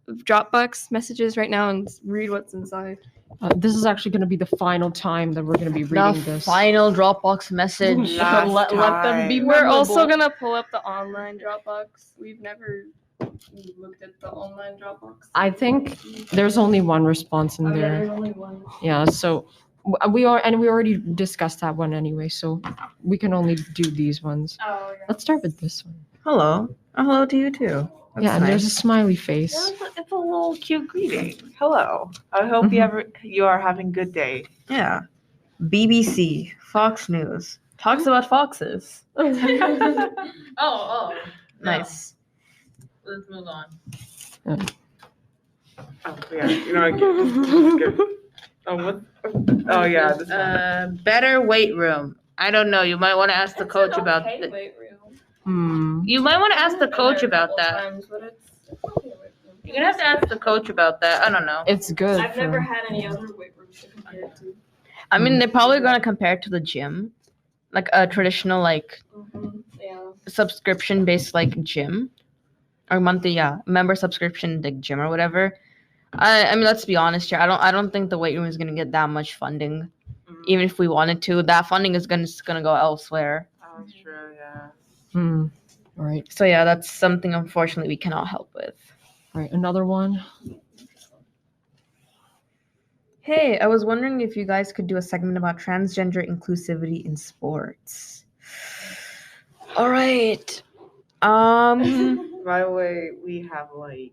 Speaker 6: Dropbox messages right now and read what's inside.
Speaker 1: This is actually going to be the final time that we're going to be reading
Speaker 2: The
Speaker 1: this.
Speaker 2: final Dropbox message.
Speaker 5: Last
Speaker 2: let them be
Speaker 5: time.
Speaker 6: We're also
Speaker 2: memorable.
Speaker 6: going to pull up the online Dropbox. We've never looked at the online Dropbox.
Speaker 1: I think there's only one response in there.
Speaker 6: There's only one.
Speaker 1: Yeah, so we already discussed that one anyway, so we can only do these ones.
Speaker 6: Oh, yeah.
Speaker 1: Let's start with this one.
Speaker 5: Hello. Hello to you too. That's
Speaker 1: Yeah, and
Speaker 5: nice.
Speaker 1: there's a smiley face.
Speaker 5: It's a little cute greeting. Hello. I hope you are having a good day. Yeah. BBC, Fox News.
Speaker 2: Talks about foxes.
Speaker 4: Oh.
Speaker 2: Nice.
Speaker 4: Let's move on.
Speaker 5: Oh yeah. You know what? Oh what? Oh yeah. This one.
Speaker 4: Better weight room. I don't know. You might want to ask the coach about that. You might want to ask the coach about that. You're gonna have to ask the coach about that. I don't know.
Speaker 1: It's good.
Speaker 6: I've never had any other weight rooms to compare it to.
Speaker 3: I mean, they're probably gonna compare it to the gym, like a traditional like
Speaker 6: Yeah.
Speaker 3: subscription based like gym, or monthly member subscription like gym or whatever. I mean, let's be honest here. I don't think the weight room is gonna get that much funding, even if we wanted to. That funding is gonna go elsewhere.
Speaker 5: Oh, true. Yeah.
Speaker 1: Hmm. All right.
Speaker 3: So yeah, that's something unfortunately we cannot help with.
Speaker 1: All right. Another one.
Speaker 3: Hey, I was wondering if you guys could do a segment about transgender inclusivity in sports. All right.
Speaker 5: By the way, we have like.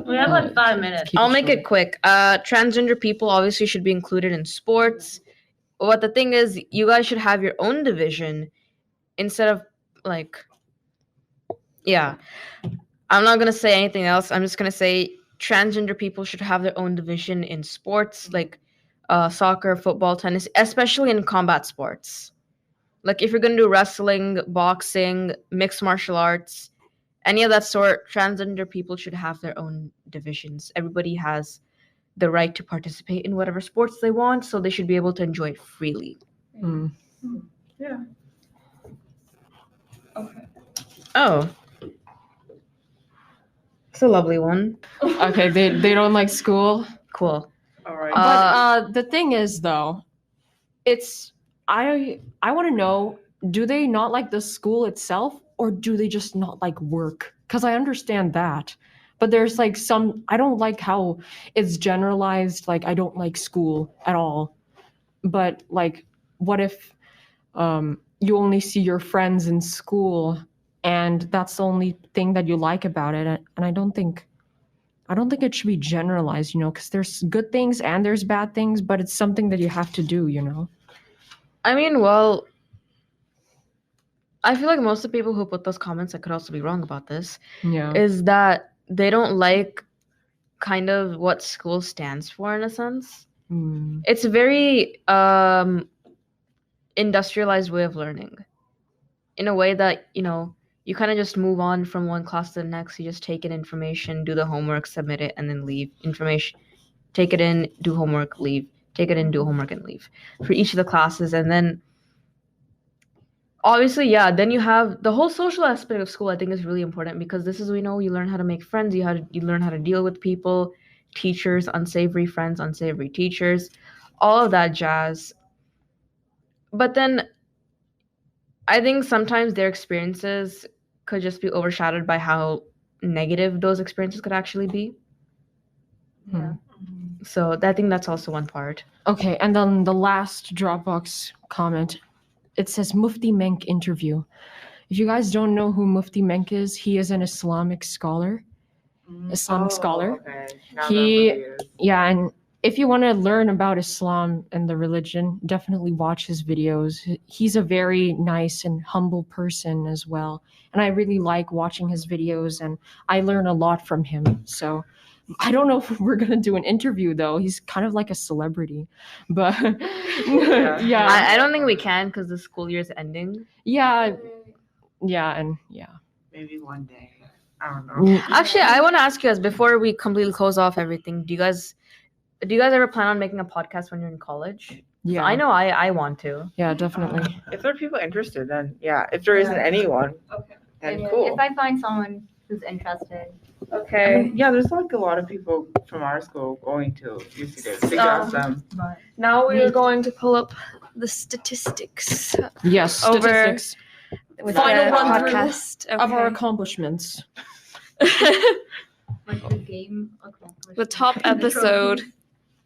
Speaker 4: We have like 5 minutes.
Speaker 1: Keep
Speaker 3: I'll make
Speaker 1: short.
Speaker 3: it quick. Transgender people obviously should be included in sports. But the thing is, you guys should have your own division instead of like. Yeah. I'm not gonna say anything else. I'm just gonna say transgender people should have their own division in sports, like soccer, football, tennis, especially in combat sports. Like if you're gonna do wrestling, boxing, mixed martial arts, any of that sort, transgender people should have their own divisions. Everybody has the right to participate in whatever sports they want, so they should be able to enjoy it freely.
Speaker 1: Hmm.
Speaker 6: Yeah. Okay.
Speaker 3: Oh. It's a lovely one.
Speaker 1: Okay. They don't like school.
Speaker 3: Cool.
Speaker 5: All right.
Speaker 1: But the thing is, though, it's I want to know: do they not like the school itself, or do they just not like work? Because I understand that, but there's like some I don't like how it's generalized. Like I don't like school at all. But like, what if you only see your friends in school, and that's the only thing that you like about it? And I don't think it should be generalized, because there's good things and there's bad things, but it's something that you have to do.
Speaker 3: I mean, well, I feel like most of the people who put those comments, I could also be wrong about this,
Speaker 1: Yeah.
Speaker 3: is that they don't like kind of what school stands for in a sense.
Speaker 1: Mm.
Speaker 3: It's a very industrialized way of learning in a way that, you kind of just move on from one class to the next. You just take in information, do the homework, submit it, and then leave. Information, take it in, do homework, leave. Take it in, do homework, and leave for each of the classes. And then obviously, then you have the whole social aspect of school. I think is really important because this is, you learn how to make friends. You learn how to deal with people, teachers, unsavory friends, unsavory teachers, all of that jazz. But then I think sometimes their experiences could just be overshadowed by how negative those experiences could actually be.
Speaker 1: Yeah.
Speaker 3: So I think that's also one part.
Speaker 1: Okay, and then the last Dropbox comment, it says Mufti Menk interview. If you guys don't know who Mufti Menk is, he is an Islamic scholar. Scholar.
Speaker 5: Okay.
Speaker 1: Yeah, and if you want to learn about Islam and the religion, definitely watch his videos. He's a very nice and humble person as well. And I really like watching his videos, and I learn a lot from him. So I don't know if we're going to do an interview, though. He's kind of like a celebrity. But yeah.
Speaker 3: I don't think we can because the school year is ending.
Speaker 1: Yeah.
Speaker 5: Maybe one day. I don't know.
Speaker 3: Actually, I want to ask you guys before we completely close off everything. Do you guys ever plan on making a podcast when you're in college?
Speaker 1: Yeah.
Speaker 3: I know I want to.
Speaker 1: Yeah, definitely.
Speaker 5: If there are people interested, then yeah. If there isn't anyone, then cool.
Speaker 7: If I find someone who's interested.
Speaker 6: Okay.
Speaker 5: Yeah, there's like a lot of people from our school going to UC to suggest them.
Speaker 6: Now we are going to pull up the statistics
Speaker 1: Yes,
Speaker 6: Over-
Speaker 1: statistics
Speaker 6: with
Speaker 1: Final
Speaker 6: the
Speaker 1: run through
Speaker 6: podcast.
Speaker 1: of our
Speaker 6: Okay.
Speaker 1: accomplishments.
Speaker 7: Like the game accomplished.
Speaker 6: The top episode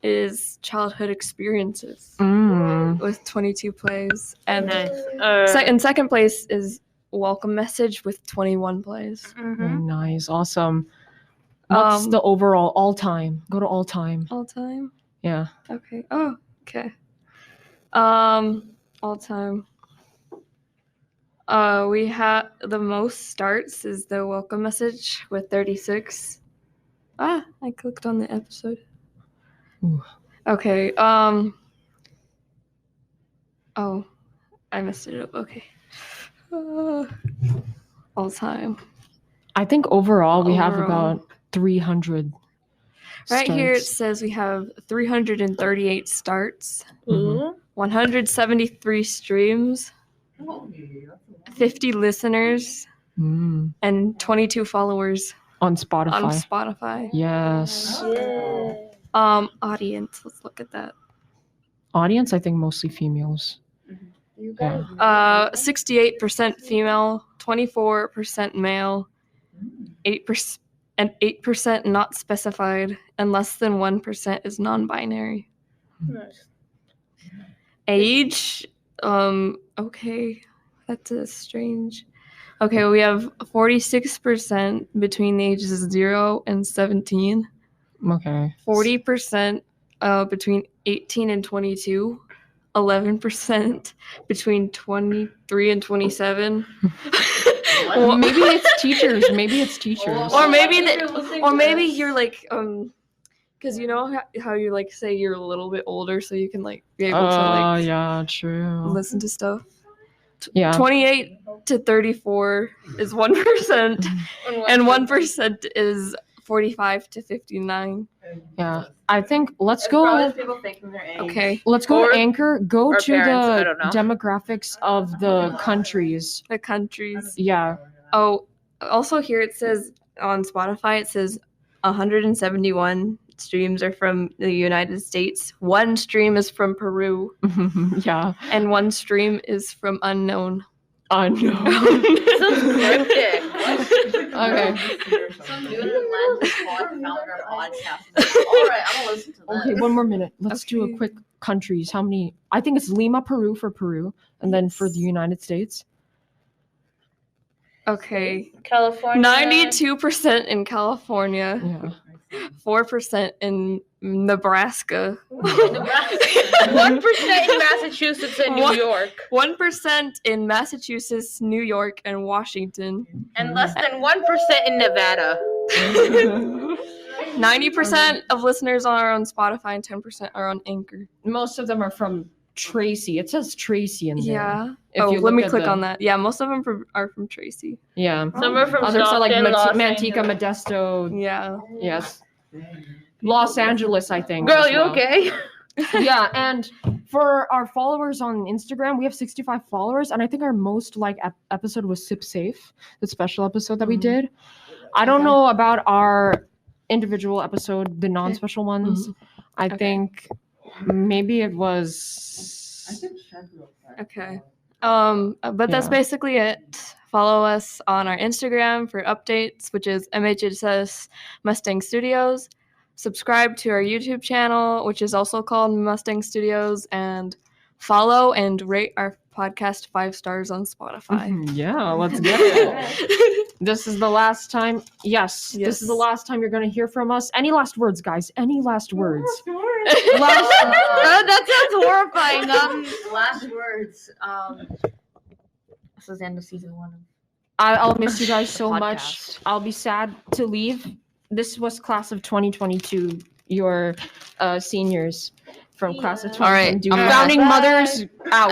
Speaker 6: is childhood experiences
Speaker 1: Mm.
Speaker 6: with 22 plays, and
Speaker 4: Nice.
Speaker 6: in second place is welcome message with 21 plays.
Speaker 1: Nice, awesome. What's the overall all time? Go to all time.
Speaker 6: All time.
Speaker 1: Yeah.
Speaker 6: Okay. Oh, okay. All time. We have the most starts is the welcome message with 36. I clicked on the episode.
Speaker 1: Ooh.
Speaker 6: Okay. Oh, I messed it up. Okay. All time.
Speaker 1: I think overall we have
Speaker 6: Overall.
Speaker 1: about 300.
Speaker 6: Right here it
Speaker 1: starts.
Speaker 6: says we have 338 starts,
Speaker 1: Mhm.
Speaker 6: 173 streams, 50 listeners,
Speaker 1: Mm.
Speaker 6: and 22 followers
Speaker 1: On Spotify.
Speaker 6: on Spotify.
Speaker 1: Yes.
Speaker 6: Audience. Let's look at that.
Speaker 1: Audience, I think mostly females.
Speaker 2: You
Speaker 1: Yeah.
Speaker 2: guys
Speaker 6: 68% female, 24% male, 8% not specified, and less than 1% is non-binary. Age, okay, that's strange. Okay, we have 46% between the ages of 0 and 17,
Speaker 1: Okay.
Speaker 6: 40% between 18 and 22, 11% between 23 and 27.
Speaker 1: Maybe it's teachers. Maybe it's teachers.
Speaker 6: Or maybe you're like because you know how you like say you're a little bit older, so you can like be able to like
Speaker 1: Yeah, true.
Speaker 6: listen to stuff.
Speaker 1: Yeah.
Speaker 6: 28 to 34 is 1%, and 1% is 45 to 59.
Speaker 1: Yeah. I think let's go.
Speaker 2: people thinking their age.
Speaker 6: Okay,
Speaker 1: Let's go
Speaker 4: Or-
Speaker 1: to Anchor. Go
Speaker 4: or
Speaker 1: to
Speaker 4: parents, I
Speaker 1: the
Speaker 4: don't know.
Speaker 1: demographics of the countries.
Speaker 6: the countries.
Speaker 1: Yeah.
Speaker 6: Oh, also here it says on Spotify, it says 171 streams are from the United States. 1 stream is from Peru,
Speaker 1: Yeah.
Speaker 6: and 1 stream is from unknown.
Speaker 1: Unknown.
Speaker 4: Cryptic.
Speaker 1: Okay.
Speaker 2: Some dude in Atlanta found our podcast. All right, I'm gonna listen to that.
Speaker 1: Okay, one more minute. Let's do
Speaker 6: Okay.
Speaker 1: a quick countries. How many? I think it's Lima, Peru for Peru, and then for the United States.
Speaker 6: Okay,
Speaker 4: California.
Speaker 6: 92% in California,
Speaker 1: Yeah.
Speaker 6: 4% in Nebraska,
Speaker 4: 1% in Massachusetts and New
Speaker 6: What?
Speaker 4: York,
Speaker 6: 1% in Massachusetts, New York, and Washington.
Speaker 4: and less than 1% in Nevada.
Speaker 6: 90% of listeners are on Spotify and 10% are on Anchor.
Speaker 1: Most of them are from Tracy. It says Tracy in there.
Speaker 6: Yeah.
Speaker 1: If you
Speaker 6: let
Speaker 1: look
Speaker 6: me
Speaker 1: at
Speaker 6: click
Speaker 1: the-
Speaker 6: on that. Yeah, most of them are from Tracy.
Speaker 1: Yeah.
Speaker 4: Some are from
Speaker 1: Others are like
Speaker 4: Stockton, Los
Speaker 1: Manteca,
Speaker 4: Angeles.
Speaker 1: Modesto.
Speaker 6: Yeah.
Speaker 1: Yes. Los Angeles, I think.
Speaker 4: Girl,
Speaker 1: as
Speaker 4: you
Speaker 1: well.
Speaker 4: okay?
Speaker 1: Yeah, and for our followers on Instagram, we have 65 followers, and I think our most like episode was Sip Safe, the special episode that we did. I don't know about our individual episode, the non-special ones. I think maybe it was.
Speaker 6: Okay. But that's
Speaker 1: Yeah.
Speaker 6: basically it. Follow us on our Instagram for updates, which is MHSS Mustang Studios. Subscribe to our YouTube channel, which is also called Mustang Studios, and follow and rate our podcast 5 stars on Spotify.
Speaker 1: Yeah, let's get it. This is the last time. Yes, this
Speaker 6: Yes.
Speaker 1: is the last time you're going to hear from us. Any last words, guys? Any last words?
Speaker 4: That sounds horrifying.
Speaker 2: Last words. This is the end of season 1.
Speaker 1: I'll miss you guys so much.
Speaker 4: Podcast.
Speaker 1: I'll be sad to leave. This was class of 2022. Your seniors from class of 2022.
Speaker 6: All right, I'm
Speaker 1: Founding
Speaker 6: gonna-
Speaker 1: mothers out.